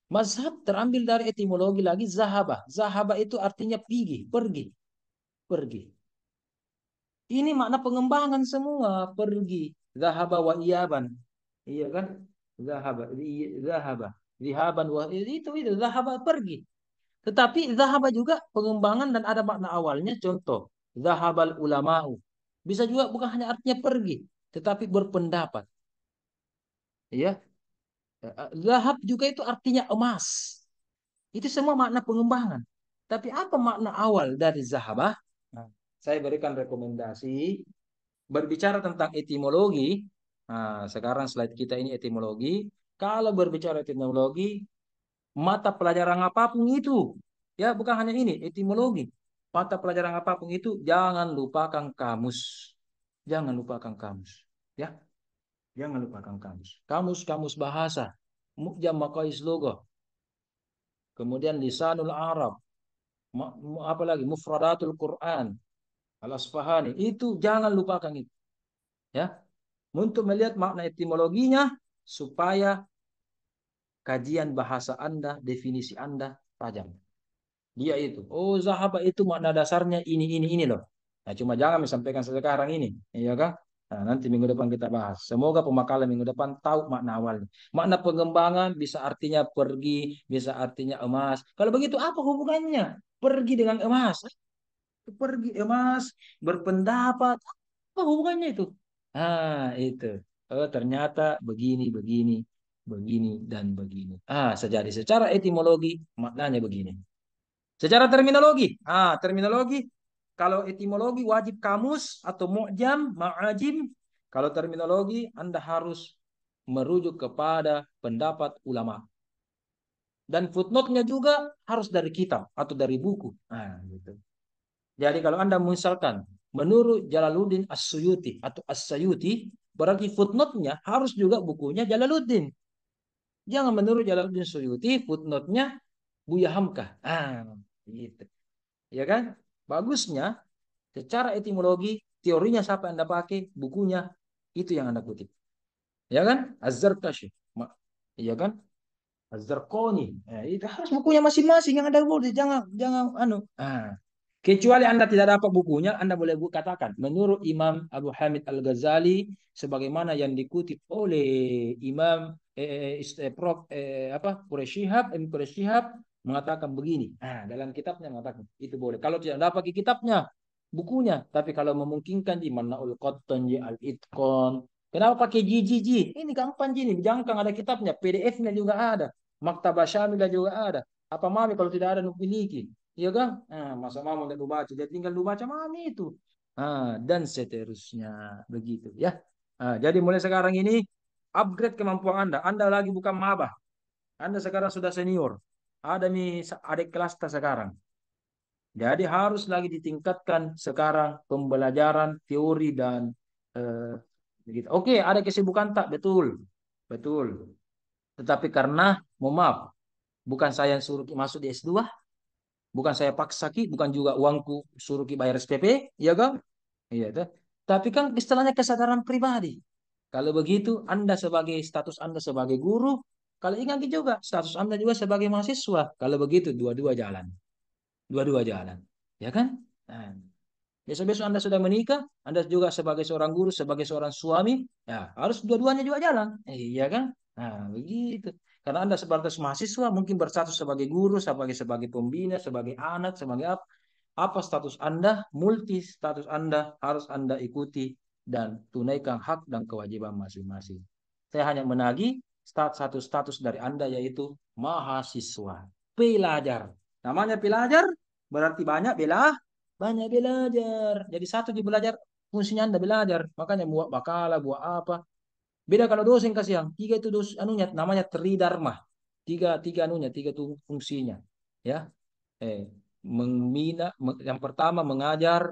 S1: Mazhab terambil dari etimologi lagi zahabah. Zahabah itu artinya pergi, pergi. Ini makna pengembangan semua, pergi. Zahaba wa iyaban. Iya kan? Zahaba, zahaba. Zihaban wa itu zahaba pergi. Tetapi zahaba juga pengembangan dan ada makna awalnya. Contoh, zahabal ulama'u. Bisa juga bukan hanya artinya pergi, tetapi berpendapat. Ya, zahab juga itu artinya emas. Itu semua makna pengembangan. Tapi apa makna awal dari zahabah? Nah, saya berikan rekomendasi berbicara tentang etimologi. Nah, sekarang slide kita ini etimologi. Kalau berbicara etimologi, mata pelajaran apapun itu, ya bukan hanya ini, etimologi. Mata pelajaran apapun itu, jangan lupakan kamus. Jangan lupakan kamus. Ya, jangan lupakan kamus. Kamus bahasa. Mu'jam Maqais Lugha. Kemudian lisanul Arab. Apa lagi? Mufradatul Quran. Al-Asfahani. Itu jangan lupakan itu. Ya, untuk melihat makna etimologinya supaya kajian bahasa Anda, definisi Anda tajam. Dia itu. Oh, zahaba itu makna dasarnya ini loh. Nah, cuma jangan disampaikan sekarang ini, iya kan? Nah, nanti minggu depan kita bahas. Semoga pemakalan minggu depan tahu makna awalnya. Makna pengembangan bisa artinya pergi, bisa artinya emas. Kalau begitu apa hubungannya? Pergi dengan emas. Pergi emas, berpendapat. Apa hubungannya itu? Ah, itu. Oh, ternyata begini, begini, begini, dan begini. Ah, sejadi secara etimologi maknanya begini. Secara terminologi, terminologi kalau etimologi wajib kamus atau mu'jam, ma'ajim. Kalau terminologi Anda harus merujuk kepada pendapat ulama. Dan footnote-nya juga harus dari kitab atau dari buku. Nah, gitu. Jadi kalau Anda misalkan menurut Jalaluddin As-Suyuti atau As-Sayuti, berarti footnote-nya harus juga bukunya Jalaluddin. Jangan menurut Jalaluddin Suyuti, footnote-nya Buya Hamka. Gitu. Ya kan? Bagusnya secara etimologi, teorinya siapa yang Anda pakai, bukunya itu yang Anda kutip. Ya kan? Az-Zarkashi. Ya kan? Az-Zarqani. Itu harus bukunya masing-masing yang Anda boleh, jangan jangan anu. Kecuali Anda tidak dapat bukunya, Anda boleh katakan menurut Imam Abu Hamid Al-Ghazali sebagaimana yang dikutip oleh Imam Prof Quraish Shihab mengatakan begini. Dalam kitabnya mengatakan itu boleh. Kalau tidak dapat kitabnya, bukunya, tapi kalau memungkinkan di Mannaul Qattan, di Al-Itqan. Kenapa pakai GGG? Ini gampang gini, jangan ada kitabnya, PDF-nya juga ada, Maktabah Syamilah juga ada. Apa mami kalau tidak ada memiliki? Iya kan? Masa mama tidak baca, dia tinggal baca mami itu. Dan seterusnya begitu ya. Jadi mulai sekarang ini upgrade kemampuan Anda. Anda lagi bukan maba. Anda sekarang sudah senior. Ada nih adik kelas sekarang. Jadi harus lagi ditingkatkan sekarang pembelajaran teori dan begitu. Oke, ada kesibukan tak? Betul. Betul. Tetapi karena, mohon maaf, bukan saya yang suruh masuk di S2, bukan saya paksa ki, bukan juga uangku suruh ki bayar SPP, ya kan? Iya, tuh. Tapi kan istilahnya kesadaran pribadi. Kalau begitu, Anda sebagai status Anda sebagai guru, kalau ingat juga status Anda juga sebagai mahasiswa. Kalau begitu, dua-dua jalan. Dua-dua jalan. Ya kan? Nah, besok-besok Anda sudah menikah, Anda juga sebagai seorang guru, sebagai seorang suami, ya harus dua-duanya juga jalan. Iya kan? Nah, begitu. Karena Anda sebagai mahasiswa mungkin berstatus sebagai guru, sebagai pembina, sebagai anak, sebagai apa status Anda, multi status Anda harus Anda ikuti dan tunaikan hak dan kewajiban masing-masing. Saya hanya menagih satu status dari Anda yaitu mahasiswa, pelajar. Namanya pelajar berarti banyak belajar. Jadi satu di belajar fungsinya Anda belajar. Makanya buat bakala, buat apa. Beda kalau dosen kasih yang tiga itu anunya namanya tridharma. Tiga anunya, tiga itu fungsinya. Ya. Yang pertama mengajar,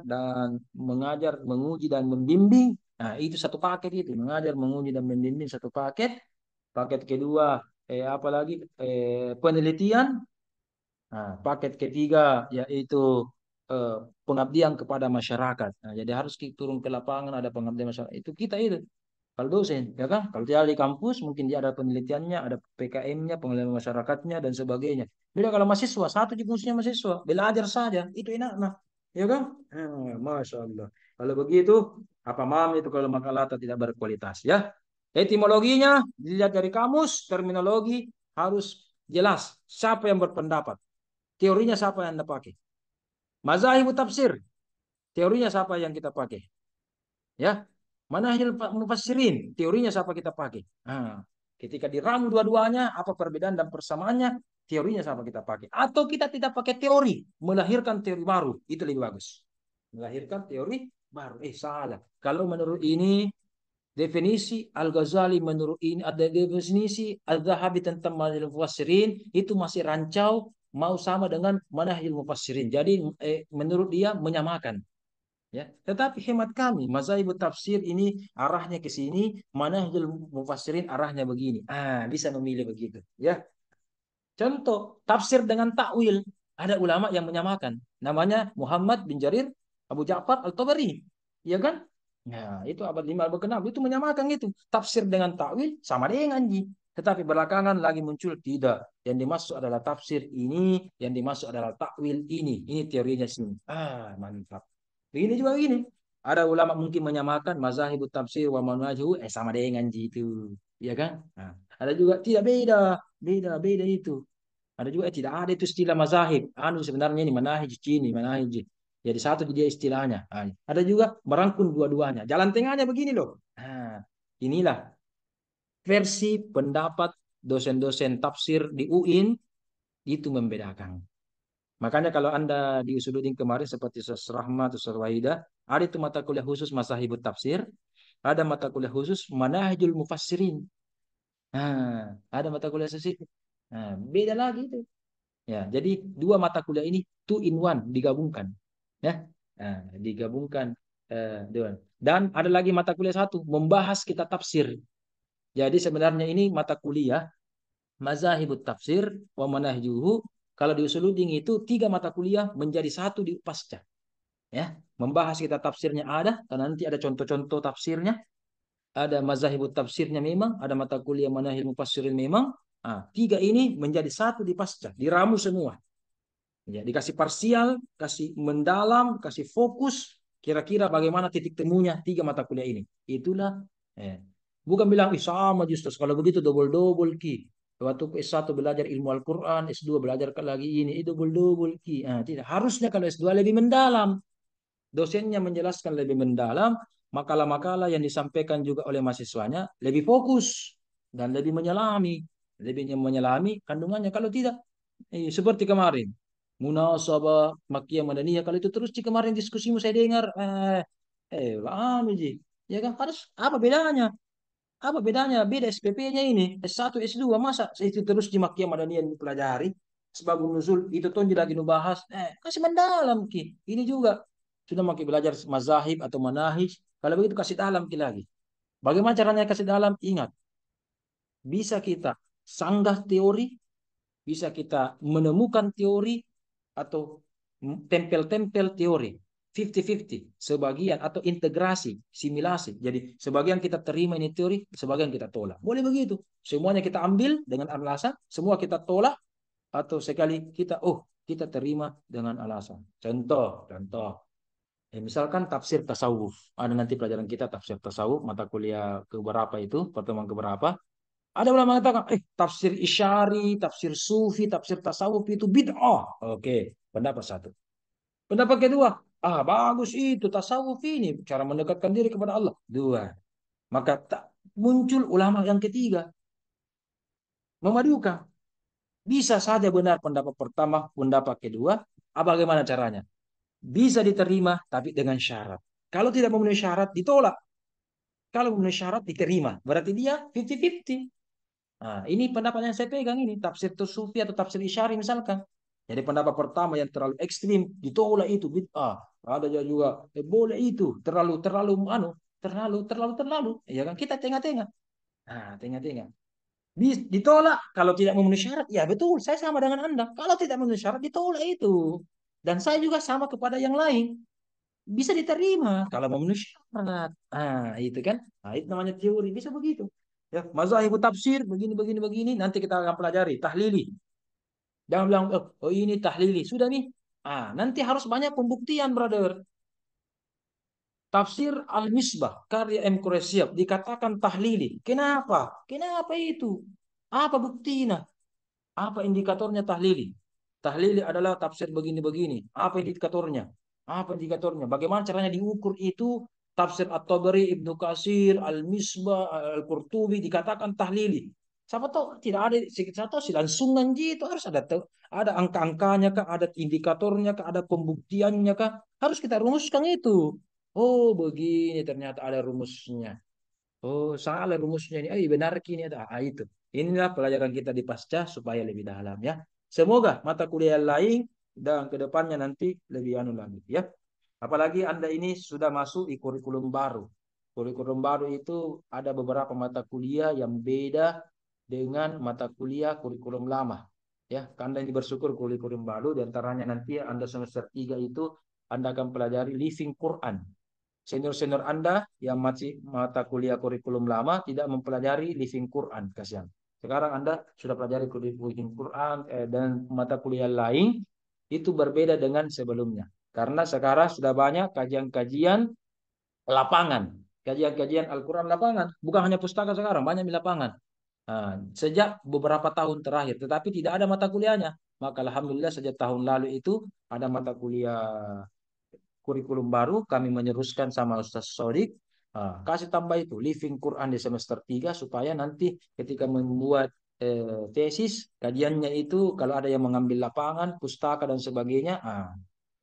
S1: menguji dan membimbing. Nah, itu satu paket itu, mengajar, menguji dan membimbing satu paket. Paket kedua apalagi penelitian. Nah, paket ketiga yaitu eh, pengabdian kepada masyarakat. Nah, jadi harus turun ke lapangan ada pengabdian masyarakat. Itu kita itu. Kalau dosen, ya kan? Kalau dia di kampus, mungkin dia ada penelitiannya, ada PKM-nya, pengalaman masyarakatnya, dan sebagainya. Beda kalau mahasiswa, satu di fungsinya mahasiswa, belajar saja, itu enak, nah. Ya kan? Masya Allah. Kalau begitu, apa mam itu kalau makalah tidak berkualitas ya. Etimologinya dilihat dari kamus, terminologi harus jelas siapa yang berpendapat. Teorinya siapa yang Anda pakai? Mazahib tafsir, teorinya siapa yang kita pakai? Ya. Manhajul mufassirin, teorinya siapa kita pakai? Nah, ketika diramu dua-duanya, apa perbedaan dan persamaannya? Teorinya siapa kita pakai? Atau kita tidak pakai teori, melahirkan teori baru, itu lebih bagus. Melahirkan teori baru. Salah. Kalau menurut ini definisi Al-Ghazali, menurut ini ada definisi Al-Zahabi tentang manhajul mufassirin, itu masih rancau, mau sama dengan manhajul mufassirin. Jadi menurut dia menyamakan. Ya, tetapi hemat kami, mazhab tafsir ini arahnya ke sini, manhajul mufassirin arahnya begini. Bisa memilih begitu, ya. Contoh, tafsir dengan takwil. Ada ulama yang menyamakan. Namanya Muhammad bin Jarir Abu Ja'far Al-Tabari. Ya kan? Nah, itu abad 5 abad ke-6 itu menyamakan itu. Tafsir dengan takwil sama dengan ji. Tetapi belakangan lagi muncul tidak. Yang dimaksud adalah tafsir ini, yang dimaksud adalah takwil ini. Ini teorinya sini. Mantap. Begini juga begini. Ada ulama mungkin menyamakan mazhabut tafsir wa manhajuhu sama dengan itu. Ya kan? Nah, ada juga tidak beda, beda itu. Ada juga tidak ada itu istilah mazahib. Sebenarnya ini manahij ini, manahij. Jadi satu dia istilahnya. Ada juga merangkum dua-duanya. Jalan tengahnya begini loh. Inilah versi pendapat dosen-dosen tafsir di UIN itu membedakan. Makanya kalau Anda di Usuluddin kemarin seperti Ustaz Rahmat, Ustaz Wahida, ada itu mata kuliah khusus Mazahibut Tafsir, ada mata kuliah khusus Manahijul Mufassirin. Ada mata kuliah khusus. Beda lagi itu. Ya, jadi dua mata kuliah ini two in one digabungkan. Ya. Digabungkan dua. Dan ada lagi mata kuliah satu membahas kitab tafsir. Jadi sebenarnya ini mata kuliah Mazahibut Tafsir wa Manahjuhu. Kalau di Usuluddin itu 3 mata kuliah menjadi satu di pasca. Ya, membahas kitab tafsirnya ada, karena nanti ada contoh-contoh tafsirnya. Ada mazahibut tafsirnya memang, ada mata kuliah manahil mufassirin memang. 3 ini menjadi satu di pasca, diramu semua. Ya, dikasih parsial, kasih mendalam, kasih fokus, kira-kira bagaimana titik temunya 3 mata kuliah ini. Itulah bukan bilang sama justru kalau begitu double ki. Waktu S1 belajar ilmu Al-Quran, S2 belajar lagi ini double ki. Tidak. Harusnya kalau S2 lebih mendalam. Dosennya menjelaskan lebih mendalam, makalah-makalah yang disampaikan juga oleh mahasiswanya lebih fokus dan lebih menyelami. Lebih menyelami kandungannya. Kalau tidak, seperti kemarin. Munasabah Makkiyah Madaniyah. Kalau itu terus kemarin diskusimu saya dengar. Ya kan harus apa bedanya? Apa bedanya? Beda SPP-nya ini. S1, S2. Masa itu terus di Makkiyah Madaniyah dipelajari. Sebab nuzul itu tuh lagi nubahas. Kasih mendalam ki. Ini juga sudah makin belajar mazahib atau manahij. Kalau begitu kasih dalam ki lagi. Bagaimana caranya kasih dalam? Ingat. Bisa kita sanggah teori, bisa kita menemukan teori atau tempel-tempel teori. 50-50, sebagian atau integrasi, similasi. Jadi sebagian kita terima ini teori, sebagian kita tolak. Boleh begitu. Semuanya kita ambil dengan alasan, semua kita tolak, atau sekali kita kita terima dengan alasan. Contoh. Misalkan tafsir tasawuf. Ada nanti pelajaran kita tafsir tasawuf, mata kuliah keberapa itu, pertemuan keberapa. Ada ulama mengatakan, tafsir Isyari, tafsir Sufi, tafsir tasawuf itu bid'ah. Oke, pendapat satu. Pendapat kedua, bagus itu tasawuf ini cara mendekatkan diri kepada Allah. 2. Maka muncul ulama yang ketiga memadukan. Bisa saja benar pendapat pertama, pendapat kedua. Bagaimana caranya? Bisa diterima tapi dengan syarat. Kalau tidak memenuhi syarat ditolak. Kalau memenuhi syarat diterima. Berarti dia 50-50. Ini pendapat yang saya pegang ini, tafsir Sufi atau tafsir Isyari misalkan. Jadi pendapat pertama yang terlalu ekstrim ditolak itu bid'ah. Ada juga boleh itu terlalu ya kan kita tengah-tengah. Tengah-tengah. Ditolak kalau tidak memenuhi syarat. Ya betul, saya sama dengan Anda. Kalau tidak memenuhi syarat ditolak itu. Dan saya juga sama kepada yang lain. Bisa diterima kalau memenuhi syarat. Itu kan. Itu namanya teori, bisa begitu. Ya, mazahib tafsir begini. Nanti kita akan pelajari tahlili. Jangan bilang ini tahlili sudah nih. Nanti harus banyak pembuktian, brother. Tafsir Al-Misbah karya M. Quraisyab dikatakan tahlili. Kenapa? Kenapa itu? Apa buktinya? Apa indikatornya tahlili? Tahlili adalah tafsir begini-begini. Apa indikatornya? Apa indikatornya? Bagaimana caranya diukur itu? Tafsir At-Tabari, Ibnu Katsir, Al-Misbah, Al-Qurtubi dikatakan tahlili. Siapa tahu tidak ada, siapa tahu sih langsungan gitu harus ada angka-angkanya kah, ada indikatornya kah, ada pembuktiannya kah? Harus kita rumuskan itu. Oh, begini ternyata ada rumusnya. Oh, salah rumusnya ini. Benar kini ada. Itu. Inilah pelajaran kita di pasca supaya lebih dalam ya. Semoga mata kuliah lain dan kedepannya nanti lebih anu lagi ya. Apalagi Anda ini sudah masuk di kurikulum baru. Kurikulum baru itu ada beberapa mata kuliah yang beda dengan mata kuliah kurikulum lama. Ya, Anda ini bersyukur kurikulum baru, di antaranya nanti Anda semester 3 itu Anda akan pelajari living Quran. Senior-senior Anda yang masih mata kuliah kurikulum lama tidak mempelajari living Quran, kasihan. Sekarang Anda sudah pelajari living Quran dan mata kuliah lain itu berbeda dengan sebelumnya. Karena sekarang sudah banyak kajian-kajian lapangan, kajian-kajian Al-Quran lapangan, bukan hanya pustaka sekarang, banyak di lapangan. Nah, sejak beberapa tahun terakhir, tetapi tidak ada mata kuliahnya. Maka alhamdulillah sejak tahun lalu itu ada mata kuliah kurikulum baru kami menyeruskan sama Ustaz Sodik. Kasih tambah itu living Quran di semester 3 supaya nanti ketika membuat tesis kajiannya itu kalau ada yang mengambil lapangan, pustaka dan sebagainya.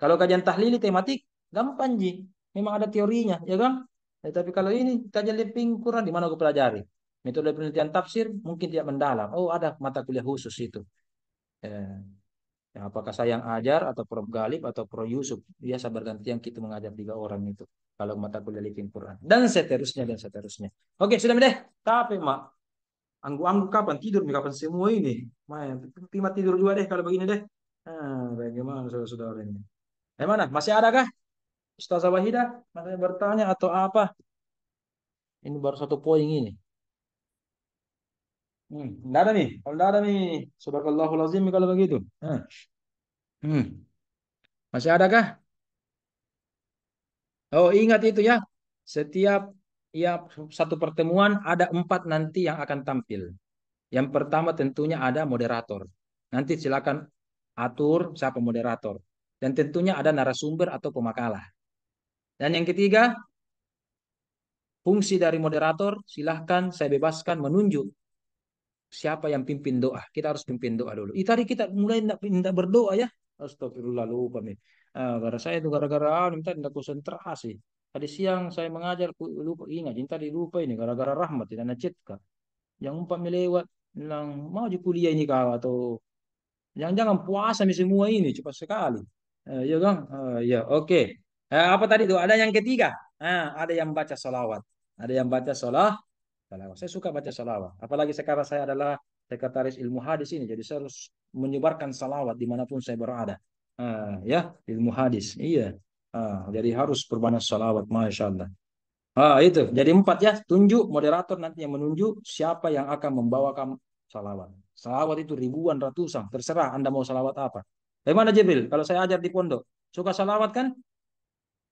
S1: Kalau kajian tahlili tematik gampang ji. Memang ada teorinya, ya kan? Tapi kalau ini kajian living Quran di mana aku pelajari? Metode penelitian tafsir mungkin tidak mendalam. Oh, ada mata kuliah khusus itu. Eh, Ya, apakah saya yang ajar atau Prof. Galib atau Prof. Yusuf? Biasa bergantian kita mengajar 3 orang itu. Kalau mata kuliah living Quran. Dan seterusnya, dan seterusnya. Oke, sudah deh. Tapi, Mak. Anggu-anggu kapan tidur nih? Kapan semua ini? Main. Pima tidur juga deh kalau begini deh. Bagaimana saudara-saudara ini? Mana? Masih ada kah? Ustaz Wahidah? Masih bertanya atau apa? Ini baru 1 poin ini. Nggak ada nih. Kalau nggak ada nih. Subhanallahul azim kalau begitu. Hmm. Masih ada kah? Oh, ingat itu ya. Setiap ya satu pertemuan ada 4 nanti yang akan tampil. Yang pertama tentunya ada moderator. Nanti silakan atur siapa moderator. Dan tentunya ada narasumber atau pemakalah. Dan yang ketiga, fungsi dari moderator silahkan saya bebaskan menunjuk siapa yang pimpin doa. Kita harus pimpin doa dulu. Tadi kita mulai tidak berdoa ya. Astagfirullah lupa nih. Gara saya itu gara-gara minta tidak konsentrasi. Tadi siang saya mengajar lupa ingat. Tadi lupa ini gara-gara rahmat tidak nacetka. Yang 4 melewat bilang mau di kuliah ini kau atau jangan-jangan puasa nih semua ini cepat sekali. Ya kan? Ya oke. Apa tadi itu? Ada yang ketiga. Ada yang baca salawat. Ada yang baca salawat. Saya suka baca salawat. Apalagi sekarang saya adalah sekretaris ilmu hadis ini. Jadi saya harus menyebarkan salawat dimanapun saya berada. Ya, ilmu hadis. Iya. Jadi harus berbanyak salawat. Masya Allah. Itu. Jadi 4 ya. Tunjuk moderator nanti yang menunjuk siapa yang akan membawakan salawat. Salawat itu ribuan, ratusan. Terserah Anda mau salawat apa. Bagaimana Jibril? Kalau saya ajar di pondok. Suka salawat kan?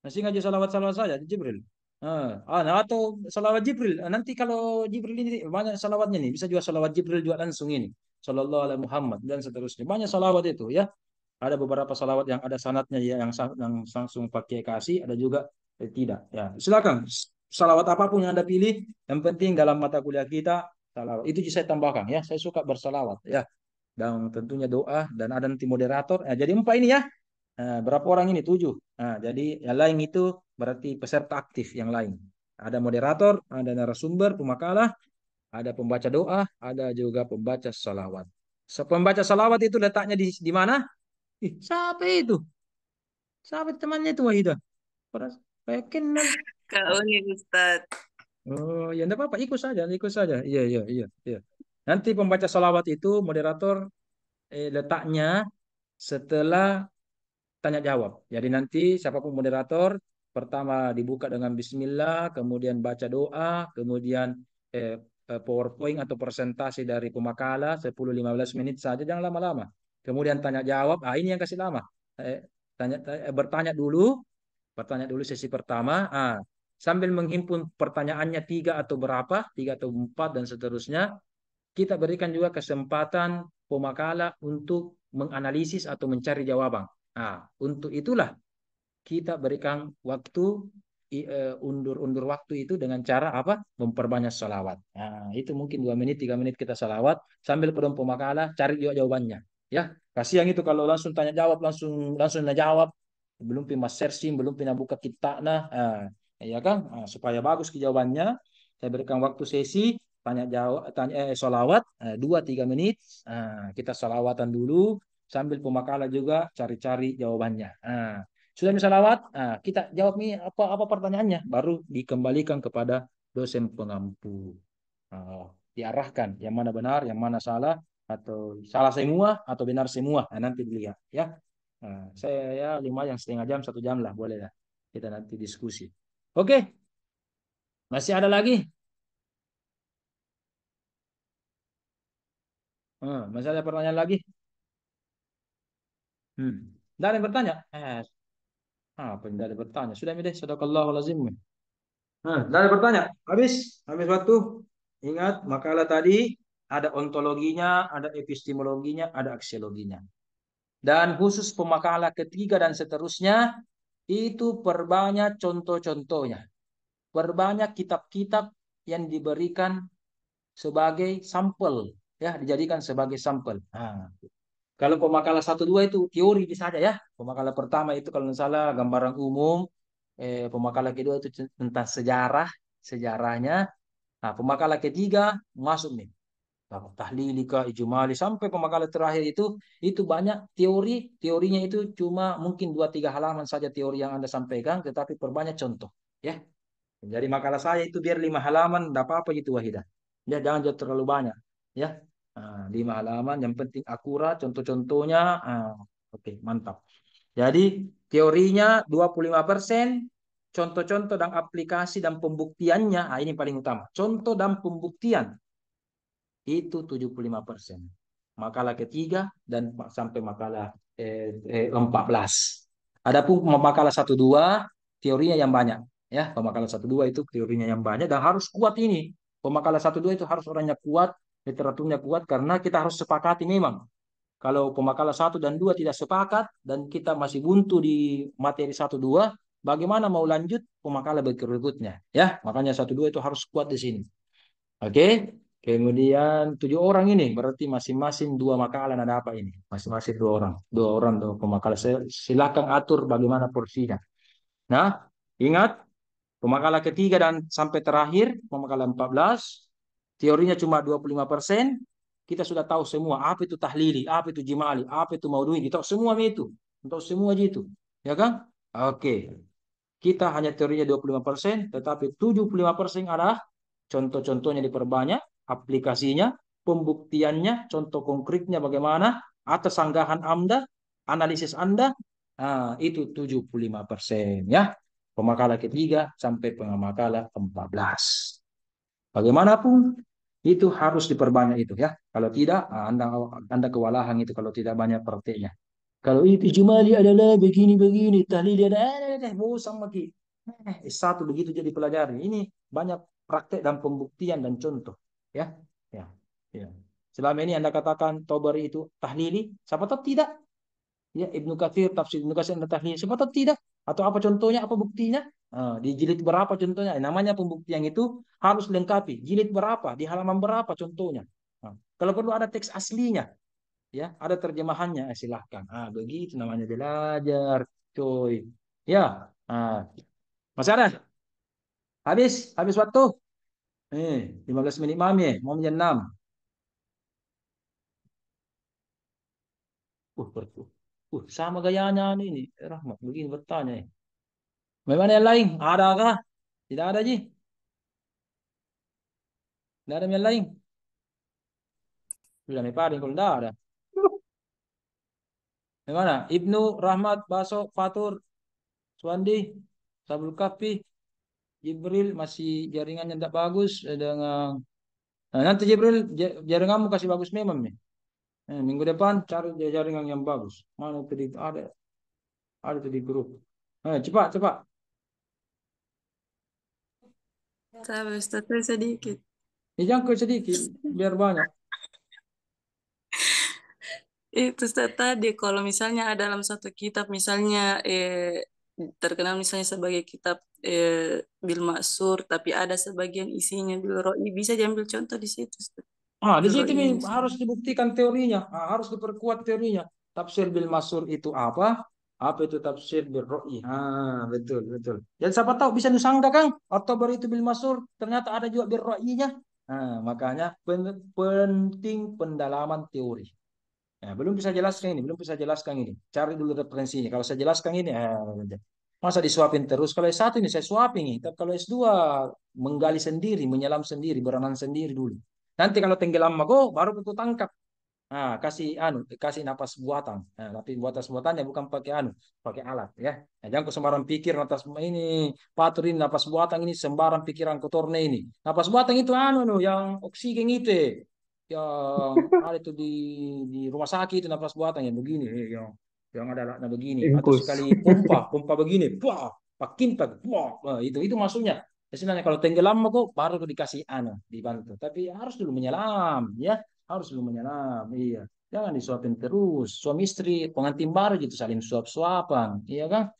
S1: Masih ngaji salawat-salawat saja Jibril. Nah, atau salawat Jibril. Nanti kalau Jibril ini banyak salawatnya nih. Bisa juga salawat Jibril juga langsung ini. Sallallahu alaihi Muhammad dan seterusnya. Banyak salawat itu ya. Ada beberapa salawat yang ada sanatnya ya, yang langsung pakai kasih. Ada juga tidak. Ya, silakan. Salawat apapun yang Anda pilih. Yang penting dalam mata kuliah kita salawat. Itu saya tambahkan ya. Saya suka bersalawat ya. Dan tentunya doa dan ada nanti moderator. Jadi 4 ini ya. Berapa orang ini? 7. Jadi yang lain itu berarti peserta aktif yang lain. Ada moderator, ada narasumber, pemakalah, ada pembaca doa, ada juga pembaca salawat. Pembaca salawat itu letaknya di mana? Siapa itu? Siapa temannya itu Wahidah? Kayak kenal.
S2: Kau nih Ustaz.
S1: Oh, ya enggak apa-apa, ikut saja, ikut saja. Iya, iya, iya, iya. Nanti pembaca salawat itu moderator letaknya setelah tanya jawab. Jadi nanti siapapun moderator pertama dibuka dengan bismillah, kemudian baca doa, kemudian PowerPoint atau presentasi dari pemakalah 10-15 menit saja, jangan lama-lama. Kemudian tanya jawab, ini yang kasih lama. Bertanya dulu, Pertanyaan dulu sesi pertama. Sambil menghimpun pertanyaannya tiga atau berapa, tiga atau empat dan seterusnya, kita berikan juga kesempatan pemakala untuk menganalisis atau mencari jawaban. Untuk itulah kita berikan waktu undur-undur waktu itu dengan cara apa? Memperbanyak salawat. Itu mungkin 2 menit, 3 menit kita salawat sambil kedua pemakala cari juga jawabannya. Ya, kasihan itu kalau langsung tanya jawab langsung langsung jawab belum pernah searching, belum pernah buka kitab ya kan? Supaya bagus jawabannya, saya berikan waktu sesi tanya jawab salawat 2-3 menit. Kita salawatan dulu sambil pemakala juga cari-cari jawabannya. Sudah bisa lawat, kita jawab nih apa pertanyaannya, baru dikembalikan kepada dosen pengampu. Diarahkan yang mana benar, yang mana salah, atau salah semua atau benar semua. Nanti dilihat ya. Saya ya lumayan setengah jam, 1 jam lah, boleh lah. Kita nanti diskusi. Oke, masih ada lagi? Masih ada pertanyaan lagi? Tidak ada yang bertanya? Apa yang ada bertanya? Sudah deh, sadaqallahu lazim. Tidak ada bertanya. Habis waktu. Ingat, makalah tadi ada ontologinya, ada epistemologinya, ada aksiologinya. Dan khusus pemakalah ketiga dan seterusnya, itu perbanyak contoh-contohnya. Perbanyak kitab-kitab yang diberikan sebagai sampel. Ya, dijadikan sebagai sampel. Kalau pemakalah 1-2 itu teori saja ya. Pemakalah pertama itu kalau tidak salah gambaran umum. Pemakalah kedua itu tentang sejarahnya. Pemakalah ketiga masuk nih. Tahlilika, ijmali, sampai pemakalah terakhir itu banyak teorinya itu cuma mungkin 2-3 halaman saja teori yang Anda sampaikan, tetapi perbanyak contoh. Ya. Jadi makalah saya itu biar 5 halaman, tidak apa-apa gitu Wahidah. Ya, jangan terlalu banyak. Ya. 5 halaman, yang penting akurat, contoh-contohnya. Oke, mantap. Jadi teorinya 25%, contoh-contoh dan aplikasi dan pembuktiannya, ini paling utama. Contoh dan pembuktian itu 75%. Makalah ketiga dan sampai makalah 14. Adapun makalah 1-2 teorinya yang banyak. Ya, pemakalah 1-2 itu teorinya yang banyak dan harus kuat ini. Pemakalah 1-2 itu harus orangnya kuat, literaturnya kuat, karena kita harus sepakati memang. Kalau pemakalah 1 dan 2 tidak sepakat dan kita masih buntu di materi 1-2, bagaimana mau lanjut pemakalah berikutnya? Ya, makanya 1-2 itu harus kuat di sini. Oke, kemudian 7 orang ini berarti masing-masing 2 makalah, ada apa ini? Masing-masing 2 orang, 2 orang 2 pemakalah. Silakan atur bagaimana porsinya. Nah, ingat pemakalah ketiga dan sampai terakhir pemakalah 14, teorinya cuma 25%. Kita sudah tahu semua apa itu tahlili, apa itu jimali, apa itu maudhui, kita tahu semua itu. Untuk semua itu, ya kan? Oke. Kita hanya teorinya 25%, tetapi 75% adalah contoh-contohnya diperbanyak, aplikasinya, pembuktiannya, contoh konkretnya bagaimana, atas sanggahan Anda, analisis Anda, itu 75% ya. Pemakalah ketiga sampai pemakalah 14. Bagaimanapun itu harus diperbanyak itu ya. Kalau tidak, Anda kewalahan itu kalau tidak banyak prakteknya. Kalau itu jumali adalah begini-begini, tahlil ada, bosan mati. Satu begitu jadi pelajari. Ini banyak praktek dan pembuktian dan contoh. Ya, ya, ya. Selama ini Anda katakan Tabari itu tahlili, siapa tahu tidak? Ya, Ibnu Katsir, tafsir Ibnu Katsir dan tahlil, siapa tahu tidak? Atau apa contohnya, apa buktinya? Di jilid berapa contohnya? Namanya pembuktian itu harus lengkapi. Jilid berapa? Di halaman berapa contohnya? Kalau perlu ada teks aslinya, ya, ada terjemahannya, silahkan. Begitu namanya belajar, coy. Ya, masih ada? Habis waktu. 15 menit mami, mau jam 6. Sama gayanya ini. Rahmat, begini bertanya. Bagaimana yang lain? Adakah? Tidak ada, Ji? Tidak ada yang lain? Sudah paling kalau tidak ada. Bagaimana? Ibnu, Rahmat, Baso, Fatur, Suandi, Sabul Kafi, Jibril masih jaringannya tidak bagus dengan nanti Jibril jaringanmu kasih bagus memang nih. Minggu depan cari jaringan yang bagus. Mana tadi ada tuh di grup. Cepat.
S2: Sabar Ustaz, saya sedikit.
S1: Ya, jangkau sedikit, biar banyak.
S2: Itu Ustaz tadi kalau misalnya ada dalam satu kitab misalnya terkenal misalnya sebagai kitab Bil Maksur tapi ada sebagian isinya Bil Roi bisa diambil contoh di situ Ustaz.
S1: Di
S2: Bil
S1: situ
S2: Roi
S1: nih
S2: misalnya.
S1: harus dibuktikan teorinya, harus diperkuat teorinya. Tafsir bil masur itu apa? Apa itu tafsir bil ro'i? Betul, betul. Dan siapa tahu bisa nusangka kan? Atau baru itu bil masur, ternyata ada juga bil ro'inya. Makanya penting pendalaman teori. Ya, belum bisa jelaskan ini, belum bisa jelaskan ini. Cari dulu referensinya. Kalau saya jelaskan ini, masa disuapin terus? Kalau S1 ini saya suapin ini. Tapi kalau S2 menggali sendiri, menyelam sendiri, berenang sendiri dulu. Nanti kalau tenggelam kok baru aku tangkap. Kasih napas buatan. Tapi buatannya bukan pakai pakai alat ya. Jangan kau sembarang pikir napas ini patur ini napas buatan ini sembarang pikiran kotornya ini. Napas buatan itu yang oksigen itu yang ada itu di rumah sakit itu napas buatan yang begini yang ada alatnya begini atau
S4: Infus.
S1: sekali pompa begini, pakin itu maksudnya. Sebenarnya kalau tenggelam kok baru dikasih dibantu. Tapi harus dulu menyelam ya. Harus dulu menyelam, iya. Jangan disuapin terus. Suami istri pengantin baru gitu saling suap-suapan, iya kan?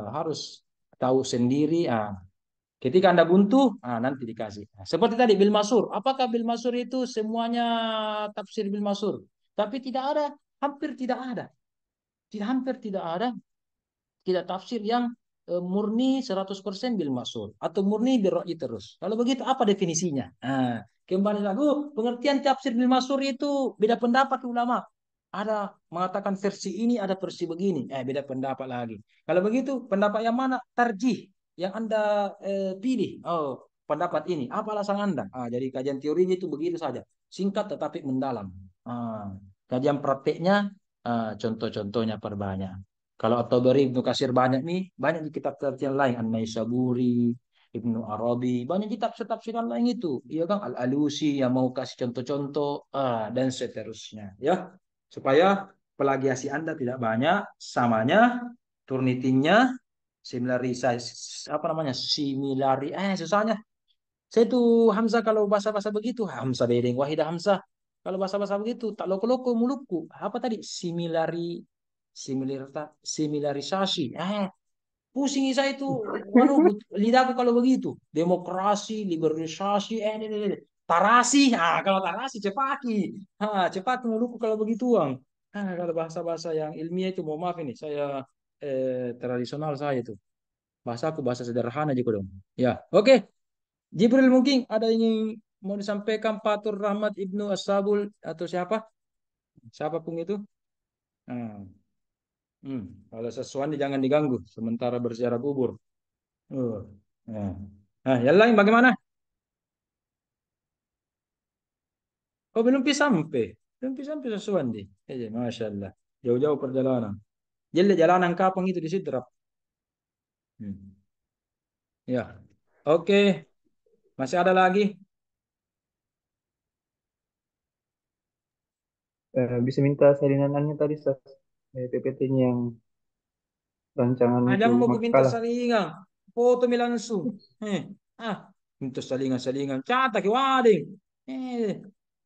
S1: Harus tahu sendiri. Ketika Anda buntu, nanti dikasih. Seperti tadi bil masur. Apakah bil masur itu semuanya tafsir bil masur? Tapi tidak ada, hampir tidak ada. Hampir tidak ada tidak tafsir yang murni 100% bil maksud atau murni bil ra'yi terus. Kalau begitu apa definisinya? Kembali lagi pengertian tafsir bil maksud itu beda pendapat ulama. Ada mengatakan versi ini, ada versi begini. Beda pendapat lagi. Kalau begitu pendapat yang mana? Tarjih yang Anda pilih. Oh, pendapat ini. Apa alasan Anda? Jadi kajian teorinya itu begitu saja. Singkat tetapi mendalam. Kajian prakteknya contoh-contohnya perbanyak. Kalau At-Tabari Ibnu Katsir banyak nih, banyak di kitab tafsir lain, An-Naisaburi, Ibnu Arabi, banyak kitab tafsiran lain itu. Iya kan Al-Alusi yang mau kasih contoh-contoh dan seterusnya ya. Supaya plagiasi Anda tidak banyak, samanya turnitingnya similarisasi apa namanya? Susahnya. Saya tuh Hamzah kalau bahasa-bahasa begitu, Hamzah bedeng Wahidah Hamzah. Kalau bahasa-bahasa begitu, tak loko-loko mulutku. Apa tadi? Similarisasi. Pusing saya itu. Lidahku kalau begitu. Demokrasi, liberalisasi, tarasi. Kalau tarasi cepaki. Cepaki mulutku kalau begituan. Kalau bahasa-bahasa yang ilmiah itu, mohon maaf ini, saya tradisional saya itu. Bahasa aku bahasa sederhana aja dong. Ya, oke. Jibril mungkin ada yang mau disampaikan Fatur Rahmat Ibnu As-Sabul atau siapa? Siapapun itu. Nah, kalau sesuatu jangan diganggu sementara berziarah kubur. Uh, nah. Yang lain bagaimana? Oh, belum sampai. Belum sampai sesuatu. Masya Allah. Jauh-jauh perjalanan. Jadi jalanan kapang itu di Sidrap. Hmm. Ya. Oke. Masih ada lagi?
S4: Bisa minta salinannya tadi, Ustaz. PPT-nya yang rancangan itu
S1: Jangan mau ku minta
S4: makalah.
S1: salingan. Foto mi langsung. Eh, ah, minta salingan-salingan. Catat ki wading.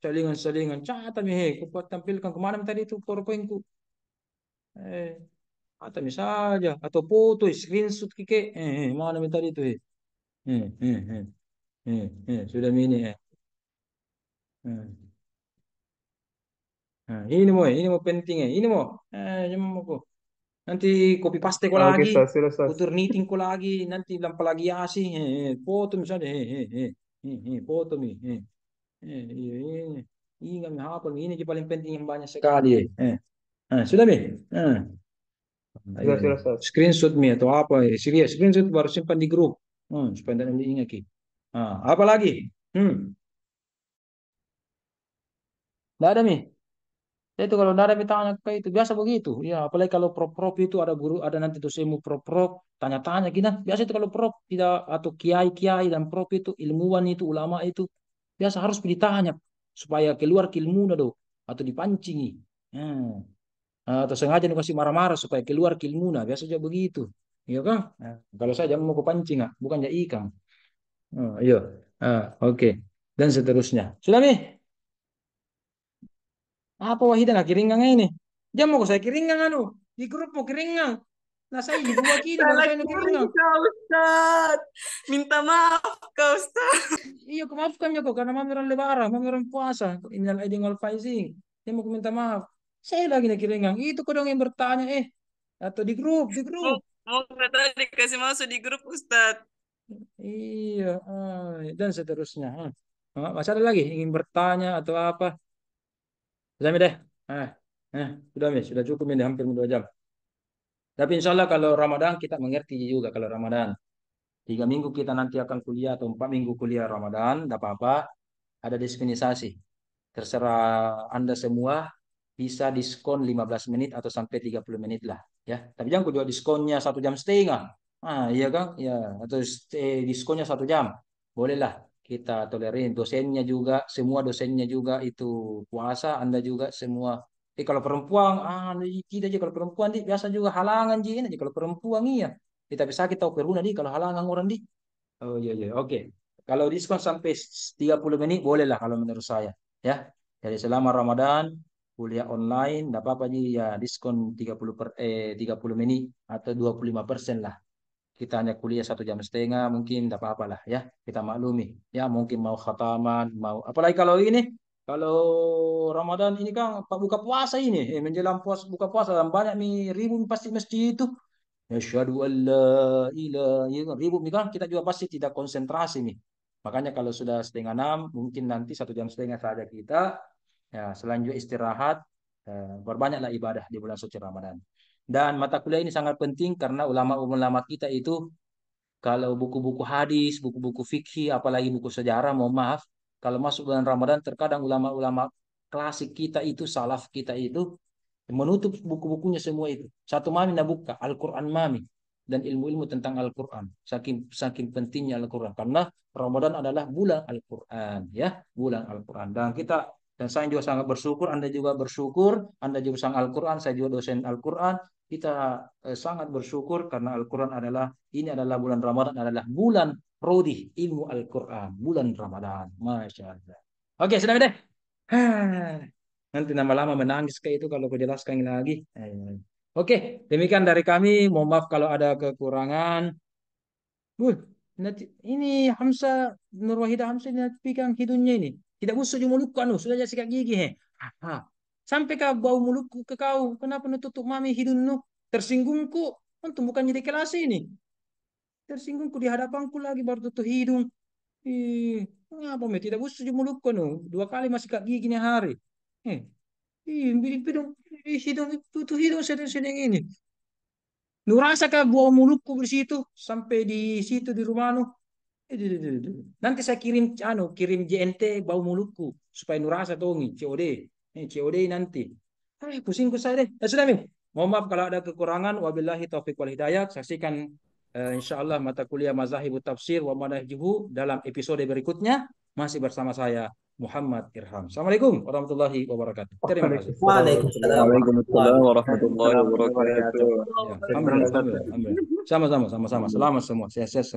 S1: Salingan-salingan. Catat mi he. Ku buat tampilkan kemana tadi itu PowerPoint-ku. Eh, Catat mi saja. Atau foto, screenshot kike. Mana mi tadi itu he. Eh, eh, eh, Sudah mi ini. Eh. Ini mau penting Ini mau. Jangan mau ku. Nanti copy paste ko
S4: Oke,
S1: lagi,
S4: Ustaz. Sudah, Ustaz.
S1: putar knitting ko lagi, nanti bilang plagiasi, foto misalnya, foto mi, ini nggak hafal, ini yang paling penting yang banyak sekali, sudah mi,
S4: Sudah, Ustaz.
S1: screenshot mi atau apa, screenshot baru simpan di grup, supaya tidak diingat ki. Apa lagi? Nggak ada mi. Itu kalau nggak ada tanya kayak itu biasa begitu. Ya, apalagi kalau prop-prop itu ada guru, ada nanti tuh semu prop-prop tanya-tanya kita. Biasa itu kalau prop tidak atau kiai-kiai dan prop itu ilmuwan itu ulama itu biasa harus ditanya supaya keluar ilmu do atau dipancingi. Hmm. Atau sengaja dikasih marah-marah supaya keluar ilmu biasa juga begitu. Iya kan? Kalau saya jangan mau kepancing bukan ya ikan. Oh, iya. Oke. Dan seterusnya. Sudah, Mi? Apa Wahidan kiringang ini? Dia mau saya kiringang anu. Di grup mau kiringang. Nah saya di buah kini baru
S2: Salah
S1: saya nu
S2: kirim
S1: kiringang.
S2: kau Ustaz. Minta maaf kau Ustaz.
S1: Iya, maafkan ya kok karena mami orang lebaran, mami orang puasa. Innal aidin wal faizin. Dia mau minta maaf. Saya lagi nak kiringang. Itu kau dong yang bertanya atau di grup, di
S2: Mau
S1: grup.
S2: mau kata dikasih masuk di grup Ustaz.
S1: Iya, dan seterusnya. Masih ada lagi ingin bertanya atau apa? Sudah Mi deh. Ah, sudah Mi, sudah cukup ini hampir 2 jam. Tapi insya Allah kalau Ramadan kita mengerti juga kalau Ramadan. 3 minggu kita nanti akan kuliah atau 4 minggu kuliah Ramadan, tidak apa-apa. Ada dispensasi. Terserah Anda semua bisa diskon 15 menit atau sampai 30 menit lah. Ya, tapi jangan jual diskonnya 1,5 jam. Iya kan? Ya, atau diskonnya 1 jam. Bolehlah kita tolerin. Dosennya juga, semua dosennya juga itu puasa. Anda juga semua. Kalau perempuan, tidak aja kalau perempuan di biasa juga halangan ji ini. Kalau perempuan iya. Tapi sakit tahu peruna di kalau halangan orang di. Oh iya iya oke. Kalau diskon sampai 30 menit bolehlah kalau menurut saya. Ya. Jadi selama Ramadan kuliah online enggak apa-apa ya diskon 30 menit atau 25% lah. Kita hanya kuliah 1,5 jam mungkin enggak apa-apa lah ya. Kita maklumi. Ya mungkin mau khataman, mau apalagi kalau ini kalau Ramadan ini kan buka puasa ini menjelang buka puasa dan banyak nih ribu pasti masjid itu. Asyhadu an la ilaha illallah. Ribut nih kan kita juga pasti tidak konsentrasi nih. Makanya kalau sudah 5:30 mungkin nanti 1,5 jam saja kita ya selanjutnya istirahat perbanyaklah ibadah di bulan suci Ramadan. Dan mata kuliah ini sangat penting karena ulama-ulama kita itu kalau buku-buku hadis, buku-buku fikih, apalagi buku sejarah, mohon maaf, kalau masuk bulan Ramadan terkadang ulama-ulama klasik kita itu, salaf kita itu menutup buku-bukunya semua itu. Satu mami nak buka Al-Quran mami dan ilmu-ilmu tentang Al-Quran. Saking saking pentingnya Al-Quran karena Ramadan adalah bulan Al-Quran ya, bulan Al-Quran. Dan saya juga sangat bersyukur, Anda juga bersyukur, Anda juga sang Al-Quran, saya juga dosen Al-Quran. Kita sangat bersyukur karena Al-Quran ini adalah bulan Ramadan adalah bulan Rodi ilmu Al-Quran, bulan Ramadan. Masya Allah. Oke, sudah deh. Nanti lama-lama menangis kayak itu kalau aku jelaskan lagi. Oke, demikian dari kami. Mohon maaf kalau ada kekurangan. Nanti ini Hamzah Nur Wahidah Hamzah ini pegang hidungnya ini. Tidak busuk di mulutku anu, sudah jadi sikat gigi he. Sampai kau bau mulutku ke kau. Kenapa nutup mami hidungmu? Tersinggungku. Untung bukan jadi kelas ini. Tersinggungku di hadapanku lagi baru tutup hidung. Ngapa me tidak busuk di mulutku anu? 2 kali masih sikat gigi nih hari. Eh, hidung, hidung, tutup hidung sedang ini. Lu rasa kah bau mulutku di situ sampai di situ di rumah nu? Nanti saya kirim JNT bau mulutku supaya nu rasa tuh nih COD. COD nanti. Pusingku saya deh. Sudah Mi. Mohon maaf kalau ada kekurangan. Wabillahi taufiq wal hidayah. Saksikan insyaallah mata kuliah Mazahibut Tafsir wa Manahijuhu dalam episode berikutnya masih bersama saya Muhammad Irham. Assalamualaikum warahmatullahi wabarakatuh. Terima kasih.
S3: Waalaikumsalam
S5: Waalaikumsalam
S3: warahmatullahi
S5: warahmatullahi
S4: Assalamualaikum
S5: wabarakatuh.
S4: warahmatullahi
S1: Ya, alhamdulillah, alhamdulillah, alhamdulillah. Sama-sama, sama-sama. Selamat semua. Sehat-sehat semua.